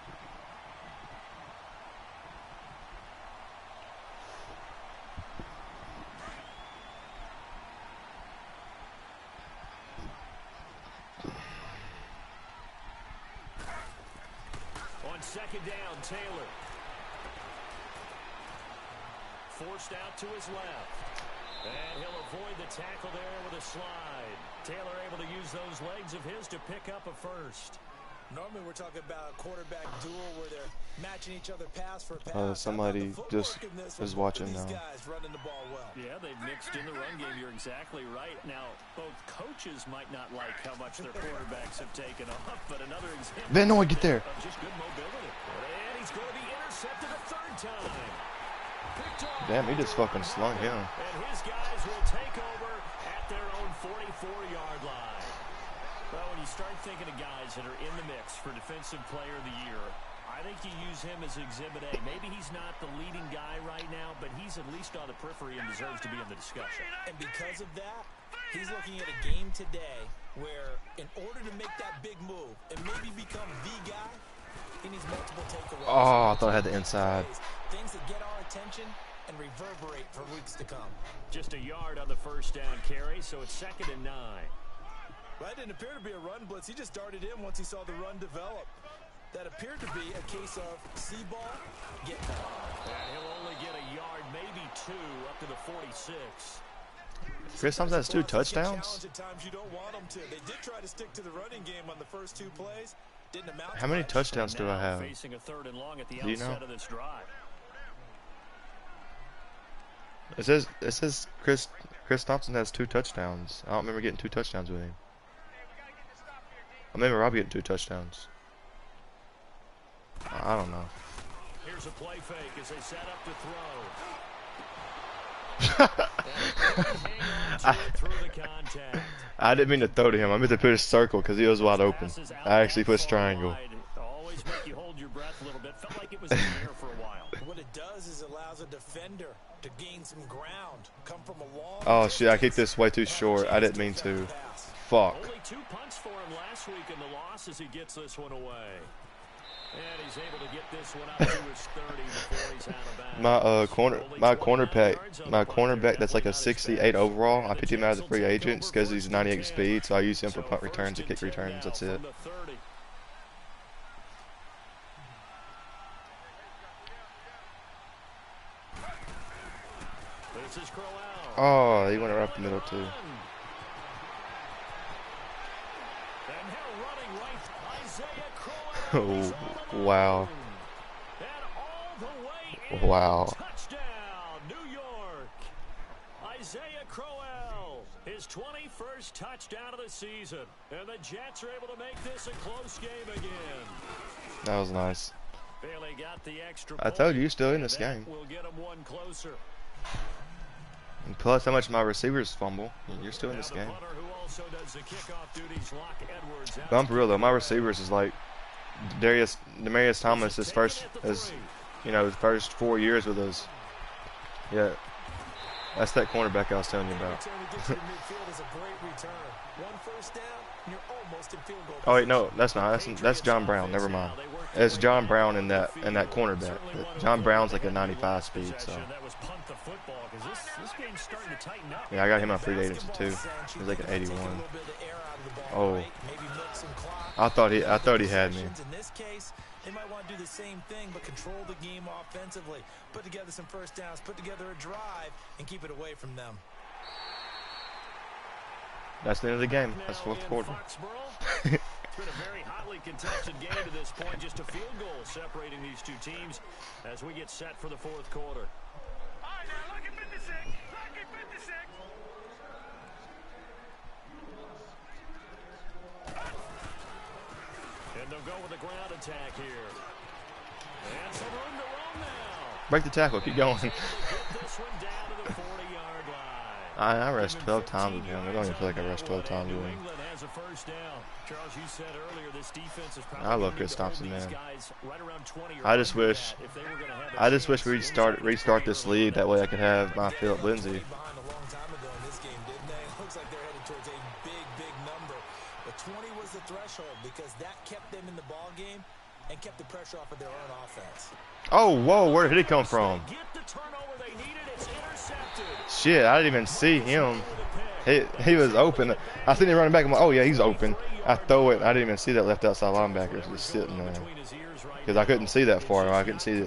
On second down, Taylor. Forced out to his left. And he'll avoid the tackle there with a slide. Taylor able to use those legs of his to pick up a 1st. Normally we're talking about a quarterback duel where they're matching each other pass for pass. Somebody just is watching now. Running the ball well. Yeah, they've mixed in the run game. You're exactly right. Now, both coaches might not like how much their quarterbacks have taken off, but another example Van Noy, get there. of just good mobility. And he's going to be intercepted a 3rd time. Damn, he just fucking slung him. And his guys will take over at their own 44-yard line. Well, when you start thinking of guys that are in the mix for Defensive Player of the Year, I think you use him as Exhibit A. Maybe he's not the leading guy right now, but he's at least on the periphery and deserves to be in the discussion. And because of that, he's looking at a game today where in order to make that big move and maybe become the guy, he needs multiple takeaways. Oh, I thought I had the inside. Things that get our attention and reverberate for weeks to come. Just a yard on the 1st down carry, so it's 2nd and 9. That didn't appear to be a run blitz. He just darted in once he saw the run develop. That appeared to be a case of see ball, get ball. And he'll only get a yard, maybe 2, up to the 46. Chris Thompson has 2 touchdowns? At times you don't want them to. They did try to stick to the running game on the first 2 plays. Didn't amount to How many much. touchdowns do I have? Facing a 3rd and long at the Do you know? outset of this drive. It says Chris Thompson has 2 touchdowns. I don't remember getting 2 touchdowns with him. I remember Robbie getting 2 touchdowns. I don't know. Here's a play fake as they set up to throw. Through the contact. I didn't mean to throw to him. I meant to put a circle because he was wide open. I actually put triangle. Always make you hold your breath a little bit. Felt like it was in the air for a while. What it does is allows a defender to gain some ground, come from a long. Oh shit! I kicked this way too short. I didn't mean to. Fuck. Only 2 punts for him last week in the loss as he gets this one away. And he's able to get this one out to his 30 before he's out of bounds. My cornerback that's like a 68 overall. I picked him out as a free agent because he's 98 speed, so I use him for punt returns and kick returns. That's it. Oh, he went right up the middle too. Oh, wow. Wow. Touchdown, New York. Isaiah Crowell, his 21st touchdown of the season. And the Jets are able to make this a close game again. That was nice. Bailey got the extra I told you, you're still in this game. We'll get him one closer. And plus how much my receivers fumble. You're still in this game. But I'm for real though, my receivers is like Demaryius Thomas, his first, his first 4 years with us. Yeah, that's that cornerback I was telling you about. Oh wait, no, that's not. That's John Brown. Never mind. It's John Brown in that cornerback. John Brown's like a 95 speed. So. Yeah, I got him on free agency too. He's like an 81. Oh. I thought he had me. In this case, they might want to do the same thing, but control the game offensively. Put together some first downs, put together a drive, and keep it away from them. That's the end of the game. That's fourth quarter. It's been a very hotly contested game to this point. Just a field goal separating these two teams as we get set for the fourth quarter. All right, now, look at 56. Look at 56. And they'll go with a ground attack here. And some room to run now. Break the tackle. Keep going. Get this one down to the 40-yard line. I rushed 12 times with him. I don't even feel like I rushed 12 times with him. England has a first down. Charles, you said earlier this defense is probably I love Chris Thompson, man. Right around 20 or I just wish we restart this league. That way I could have my Philip Lindsay. Behind a long time ago in this game, didn't they? Looks like they're headed towards a big number. But 20 was the threshold because that kept them in the ball game and kept the pressure off of their own offense. Oh, whoa, where did he come from? Get the turnover they needed. It's intercepted. Shit, I didn't even see him. He was open. I seen him running back. I'm like, oh yeah, he's open. I throw it. I didn't even see that left outside linebacker just sitting there because I couldn't see that far. I couldn't see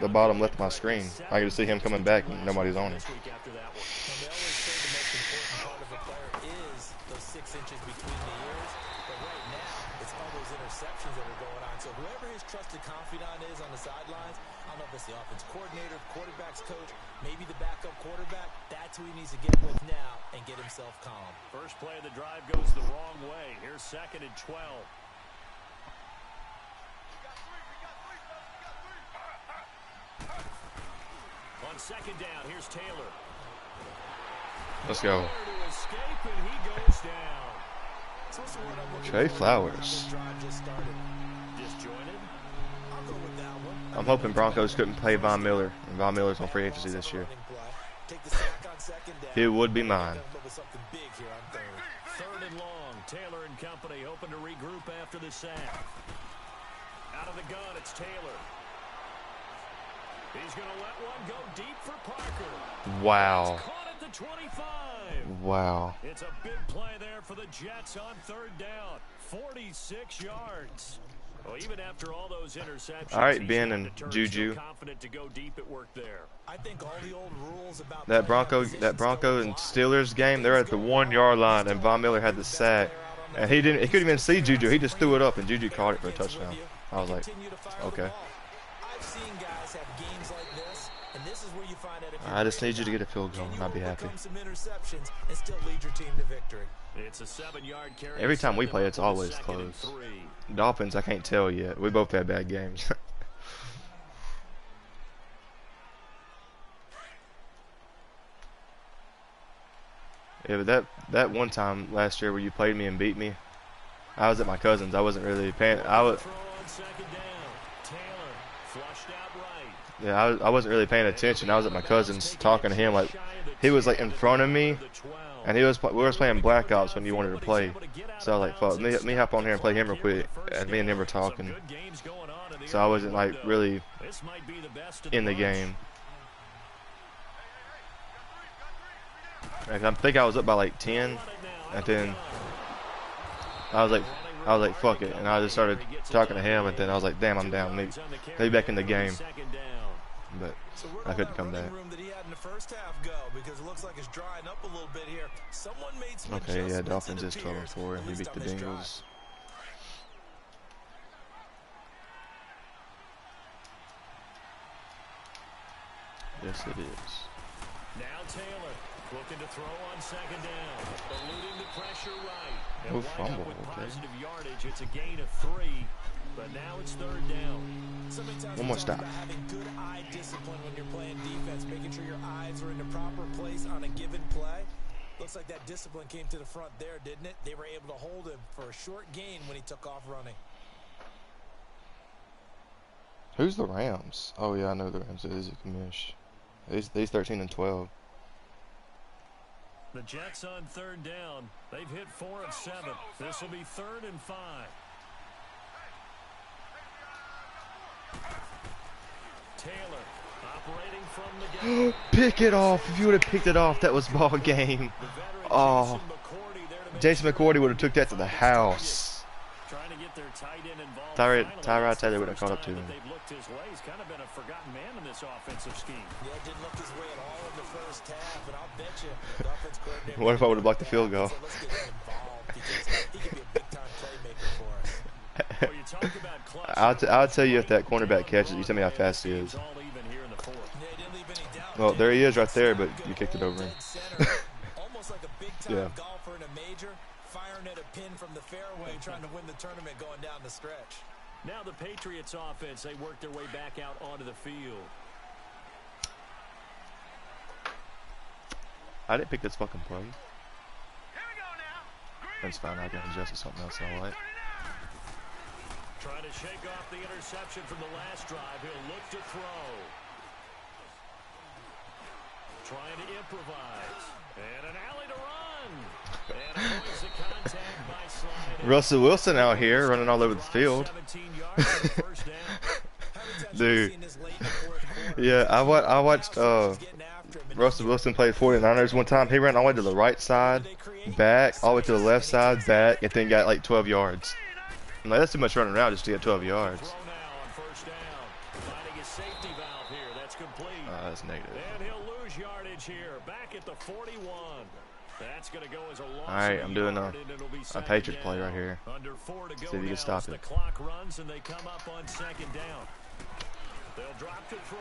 the bottom left of my screen. I could see him coming back and nobody's on him. So whoever his trusted confidant is on the sidelines, I don't know if it's the offense coordinator, quarterback's coach, maybe the backup quarterback, that's who he needs to get with now and get himself calm. First play of the drive goes the wrong way. Here's 2nd and 12. On 2nd down, here's Taylor. Let's go. Escape, and he goes down. Trey Flowers. I'm hoping Broncos couldn't play Von Miller, and Von Miller's on free agency this year. He would be mine. 3rd and long. Taylor and company hoping to regroup after the sack. Out of the gun, it's Taylor. He's going to let one go deep for Parker. Wow. It's caught at the 25. Wow. It's a big play there for the Jets on 3rd down. 46 yards. Well, even after all those interceptions, all right, Ben and Juju. Confident to go deep at work there. I think all the old rules about That Bronco and Steelers game, they're at the 1-yard line, and Von Miller had the sack, and he couldn't even see Juju. He just threw it up, and Juju caught it for a touchdown. I was like, okay. I've seen guys have games like this, and this is where you find out if I just need you to get a field goal, and I'll be happy. some interceptions and still lead your team to victory. It's a 7-yard carry. Every time we play, it's always close. Dolphins, I can't tell yet. We both had bad games. Yeah, but that one time last year where you played me and beat me, I was at my cousin's. I wasn't really paying. I wasn't really paying attention. I was at my cousin's talking to him like he was like in front of me, and we were playing Black Ops when you wanted to play. So I was like, fuck, let me hop on here and play him real quick. And me and him were talking. so I wasn't like really This might be the best in the bunch. game. Like, I think I was up by like 10, and then I was like, fuck it, and I just started talking to him, and then I was like, damn, I'm down. Maybe back in the game, but So where I did couldn't that come running back. room that he had in the first half go? Because it looks like it's drying up a little bit here. Someone made some Okay, yeah, adjustments, Dolphins it is 12-4, appears, and at we least beat on the this drive. Bengals. Yes, it is. Now Taylor looking to throw on second down, eluding the pressure right. And Oh, wind fumble, up with okay. positive yardage. It's a gain of 3, but now it's third down. So many times One we more talk stop. about having good eye discipline when you're playing defense, making sure your eyes are in the proper place on a given play. Looks like that discipline came to the front there, didn't it? They were able to hold him for a short gain when he took off running. Who's the Rams? Oh yeah, I know the Rams. It is a commish. These 13-12. The Jets on third down. They've hit 4 of 7. This will be 3rd and 5. Taylor operating from the gun. Pick it off. If you would have picked it off, that was ball game. The veteran Oh, Jason McCourty there to make Jason sure McCourty would have took that to the the offense house. trying to get their tight end involved. Tyrod Finally, it's the Taylor would have first caught up time to that him. they've looked his way. He's kind of been a forgotten man in this offensive scheme. Yeah, didn't look his way at all in the first half, and I'll bet you the offense coordinator. What if I would have blocked the field goal? said, let's get him involved because he could be a big-time playmaker for us. Well, you talk about clutch. I'll tell you if that cornerback catches. You tell me how fast he is. It's all even here in the 4th. Yeah, he didn't leave any doubt. Well, there he is right there, but Good you kicked it over him. dead center. Almost like a big-time Yeah. golfer in a major, firing at a pin from the fairway, trying to win the tournament going down the stretch. Now the Patriots offense, they work their way back out onto the field. I didn't pick this fucking play. Here we go now. Green That's fine. I can adjust to something else I like. Trying to shake off the interception from the last drive. He'll look to throw. Trying to improvise. And an alley to run. And avoids the contact by sliding. Russell Wilson out here running all over the field. 17 yards for the first down. How many times have you Dude. seen this late in the fourth quarter? Yeah, I watched Now Sanchez getting after him, and Russell Wilson played 49ers one time. He ran all the way to the right side, back, all the way to the left side, back, and then got like 12 yards. I'm like, that's too much running around just to get 12 yards. Throw now on first down. Finding his safety valve here. That's complete. That's negative. And he'll lose yardage here. Back at the 41. That's going to go as a loss. All right, of I'm doing yard, and it'll be a second Patriot play down. right here. Under 4 to go See if you now can stop as it. the clock runs and they come up on second down. They'll drop to throw.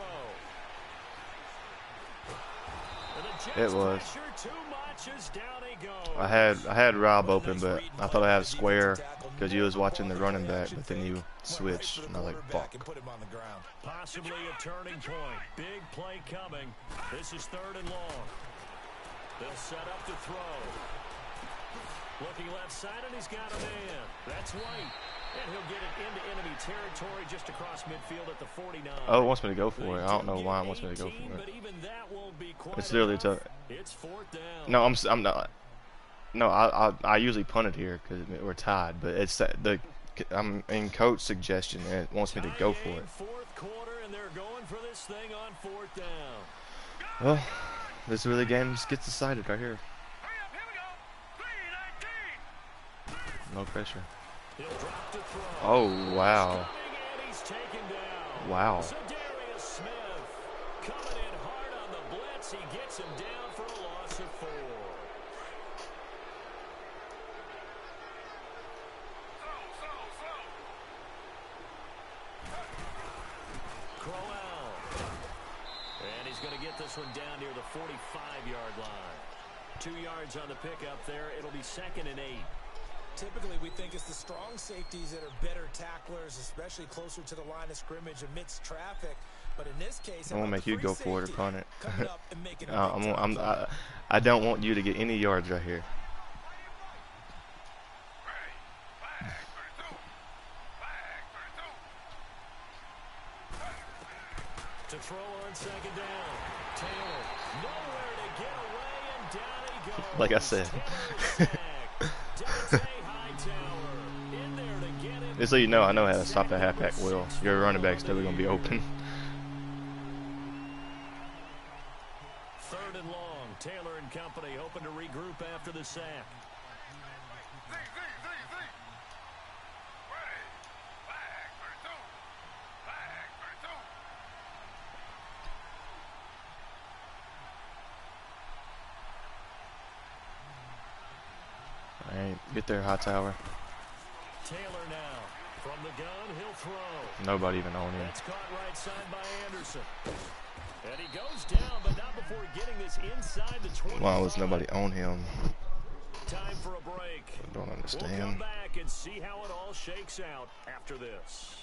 And the Jets It was. pressure too much as down he goes. I had Rob open, but I thought I had a square because you was watching the running back, but then you switched, and I was like, fuck. and put him on the ground. Possibly a turning point. Big play coming. This is 3rd and long. They'll set up to throw. Looking left side, and he's got a man. That's White. And he'll get it into enemy territory just across midfield at the 49. Oh, it wants me to go for it. I don't know why it wants me to go 18, for but it. even that won't be quite It's literally enough. tough. It's 4th down. No, I'm not. No, I usually punt it here because we're tied, but it's I'm in coach suggestion and it wants me to go for it. 4th quarter, and they're going for this thing on 4th down. Well, this is where the game gets decided right here. Hurry up, here we go. 3-19. No pressure. He'll drop to throw. Oh wow, Coming, and he's taken down. wow. Zadarius Smith coming in hard on the blitz. He gets him down for a loss of 4. Crowell. And he's going to get this one down near the 45-yard line. 2 yards on the pickup there. It'll be 2nd and 8. Typically, we think it's the strong safeties that are better tacklers, especially closer to the line of scrimmage amidst traffic. But in this case, I'm gonna make you go for it or punt it. coming up and making a big-time play. I don't want you to get any yards right here. To throw on 2nd down. Taylor nowhere to get away, and down he goes. Like I said. Taylor sack. Dante Hightower in there to get him Just so you know, I know how to stop that halfback well. Your running back's still going to be open. Third and long. Taylor and company hoping to regroup after the sack. Alright, get there, Hightower. Taylor now. From the gun, he'll throw. Nobody even on him. That's caught right side by Anderson. And he goes down, but not before getting this inside the 20. Why was nobody on him? Time for a break. I don't understand. We'll come back and see how it all shakes out after this.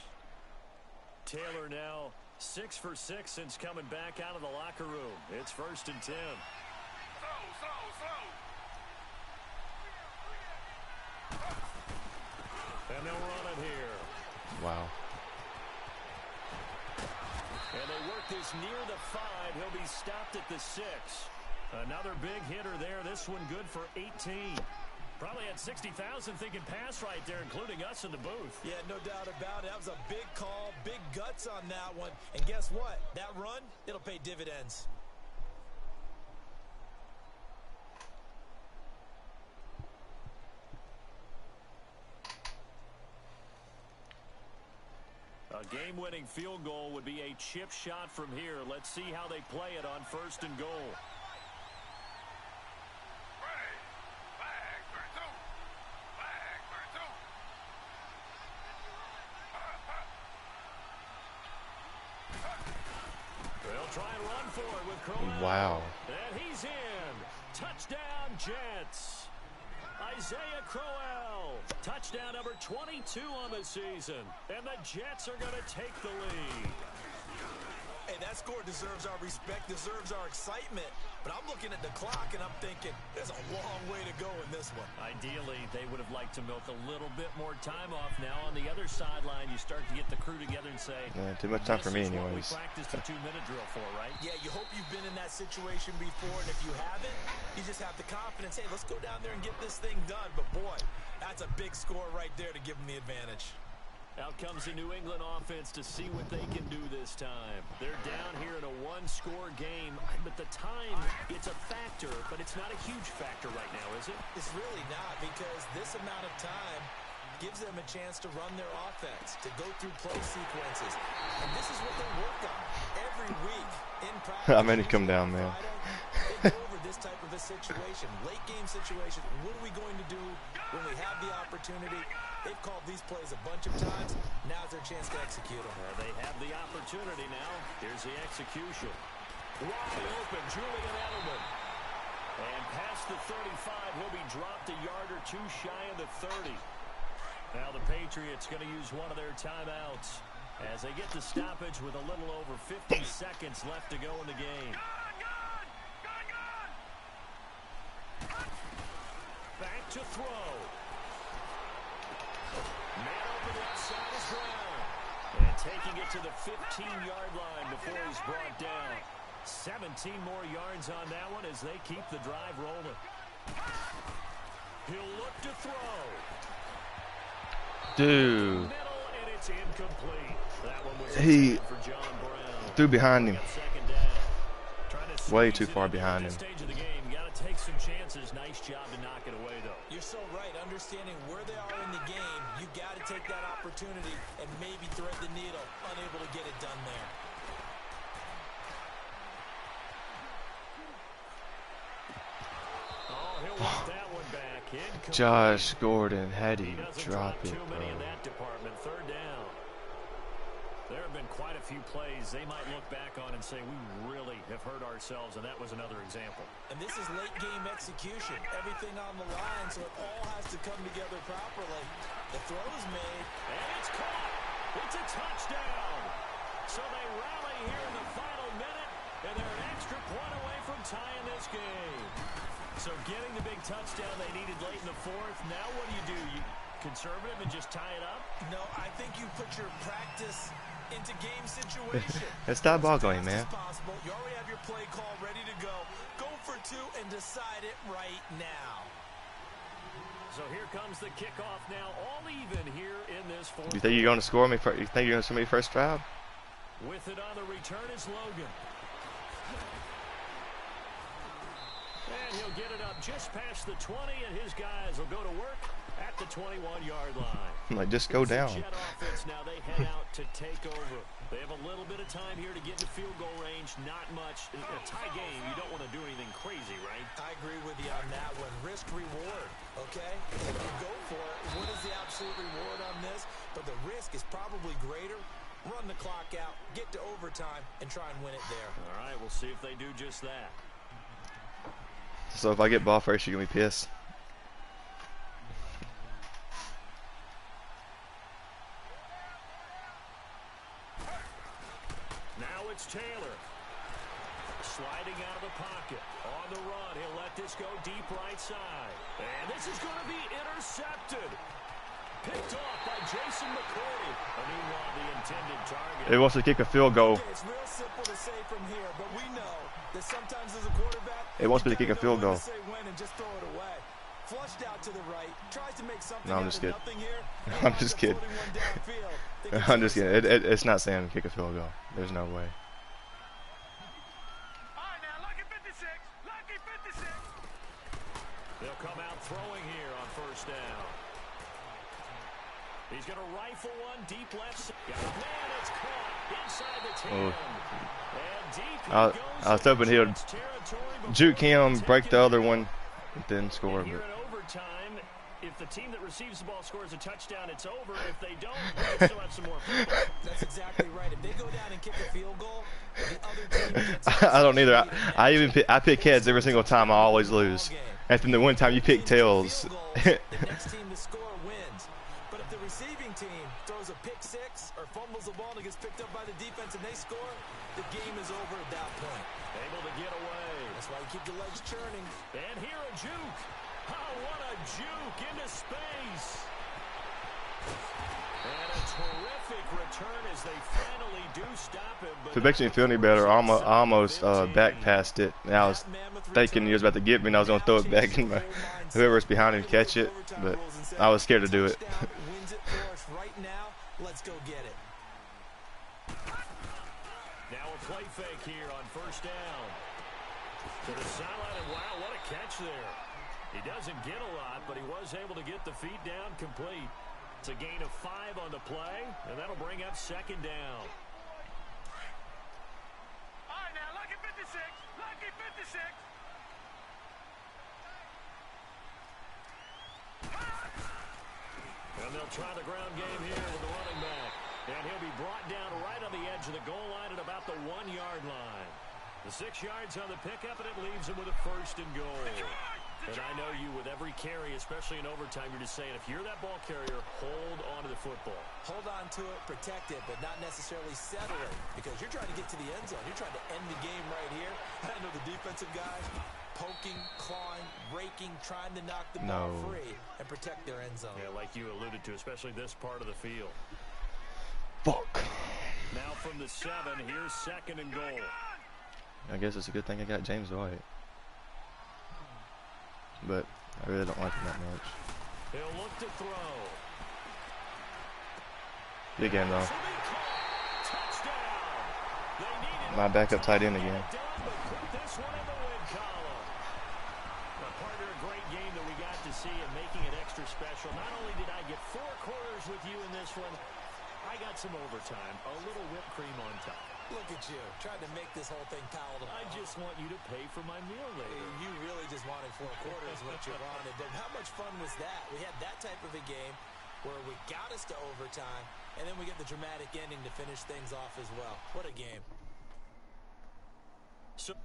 Taylor now 6 for 6 since coming back out of the locker room. It's 1st and 10. And they'll run it here. Wow. And they work this near the 5. He'll be stopped at the 6. Another big hitter there. This one good for 18. Probably had 60,000 thinking pass right there, including us in the booth. Yeah, no doubt about it. That was a big call, big guts on that one. And guess what? That run, it'll pay dividends. A game-winning field goal would be a chip shot from here. Let's see how they play it on 1st and goal. They'll try and run for it with Crowell. Wow. And he's in. Touchdown, Jets. Isaiah Crowell. Touchdown number 22 on the season. And the Jets are going to take the lead. Hey, that score deserves our respect, deserves our excitement. But I'm looking at the clock, and I'm thinking there's a long way to go in this one. Ideally, they would have liked to milk a little bit more time off. Now on the other sideline, you start to get the crew together and say, Yeah, too much time for me anyways. We practiced a 2-minute drill for, right? Yeah, you hope you've been in that situation before, and if you haven't, you just have the confidence, hey, let's go down there and get this thing done. But, boy, that's a big score right there to give them the advantage. Out comes the New England offense to see what they can do this time. They're down here in a 1-score game, but the time, it's a factor, but it's not a huge factor right now, is it? It's really not, because this amount of time gives them a chance to run their offense, to go through play sequences. And this is what they work on every week in practice. I mean, come down, man. They go over this type of a situation, late game situation. What are we going to do when we have the opportunity? They've called these plays a bunch of times. Now's their chance to execute them. They have the opportunity now. Here's the execution. Wide open, Julian Edelman. And past the 35, he'll be dropped a yard or two shy of the 30. Now the Patriots going to use one of their timeouts as they get the stoppage with a little over 50 seconds left to go in the game. Back to throw. Man open left side is Brown. And taking it to the 15-yard line before he's brought down. 17 more yards on that one as they keep the drive rolling. He'll look to throw. Dude. And it's incomplete. That one was He for John Brown. threw behind him. Second down. Trying to Way squeeze too it far in at behind this him. Stage of the game. Got to take some chances. Nice job to knock it away, though. You're so right. Understanding where they are in the game, you got to take that opportunity and maybe thread the needle. Unable to get it done there. Oh, he'll walk that one back. Incomplete. Josh Gordon, had he Doesn't drop it, too many in bro. that department. Third down. There have been quite a few plays they might look back on and say, we really have hurt ourselves, and that was another example. And this is late game execution. Everything on the line, so it all has to come together properly. The throw is made. And it's caught. It's a touchdown. So they rally here in the final minute, and they're an extra point away from tying this game. So getting the big touchdown they needed late in the fourth. Now what do? You conservative and just tie it up? No, I think you put your practice into game situation. Let's stop ball going, man. Possible. You already have your play call ready to go. Go for two and decide it right now. So here comes the kickoff now, all even here in this fourth. You think you're going to score me? You think you're going to score me first drive? With it on the return is Logan. And he'll get it up just past the 20, and his guys will go to work at the 21-yard line. Like, just go down. Jet offense now, they head out to take over. They have a little bit of time here to get into field goal range. Not much. In a tie game, you don't want to do anything crazy, right? I agree with you on that one. Risk reward, okay? If you go for it, what is the absolute reward on this? But the risk is probably greater. Run the clock out, get to overtime, and try and win it there. All right, we'll see if they do just that. So if I get ball first, you're going to be pissed. Now it's Taylor. Sliding out of the pocket. On the run, he'll let this go deep right side. And this is going to be intercepted. Picked off by Jason McCourty. And meanwhile, the intended target. It wants to kick a field goal. It's real simple to say from here, but we know that sometimes as a quarterback, it wants me to kick a field goal. Say when and just throw it away. Flushed out to the right, tries to make something no, I'm just kidding. Here. I'm just kidding. I'm just kidding. It's not saying kick a field goal. There's no way. They'll come out throwing here on first down. He's going to rifle one deep left. Man, it's caught inside the 10. And deep I was hoping he would juke him, break the other one, and then score. Here in overtime, if the team that receives the ball scores a touchdown, it's over. If they don't, they still have some more football. That's exactly right. If they go down and kick a field goal, the other team gets I don't either. I pick heads every single time. I always lose. And then the one time you pick tails. The next team to score wins. But if the receiving team throws a pick six or fumbles the ball and it gets picked up by the defense and they score, the game is over at that point. Able to get away. That's why you keep the legs churning. And here a juke. Oh, what a juke into space. And a terrific return as they finally do stop him. If it makes me feel any better, I almost back passed it. And I was thinking he was about to get me and I was going to throw it back in whoever's behind him catch it, but I was scared to do it. Wins it for us right now. Let's go get it. Now a play fake here on first down. To the sideline, and wow, what a catch there. He doesn't get a lot, but he was able to get the feet down complete. It's a gain of 5 on the play, and that'll bring up second down. All right, now, lucky 56. Lucky 56. And they'll try the ground game here with the running back. And he'll be brought down right on the edge of the goal line at about the 1-yard line. The 6 yards on the pickup, and it leaves him with a first and goal. And I know you, with every carry, especially in overtime, you're just saying, if you're that ball carrier, hold on to the football. Hold on to it, protect it, but not necessarily settle it, because you're trying to get to the end zone. You're trying to end the game right here. I know the defensive guys poking, clawing, raking, trying to knock the ball free and protect their end zone. Yeah, like you alluded to, especially this part of the field. Fuck. Now from the 7, here's second and goal. I guess it's a good thing I got James White. But I really don't like him that much. He'll look to throw. Big game though. My backup tight end again. This one in the win column. But partner, a great game that we got to see and making it extra special. Not only did I get 4 quarters with you in this one, I got some overtime, a little whipped cream on top. Look at you, trying to make this whole thing palatable. I just want you to pay for my meal later. You really just wanted 4 quarters, what you wanted. But how much fun was that? We had that type of a game where we got us to overtime, and then we get the dramatic ending to finish things off as well. What a game. So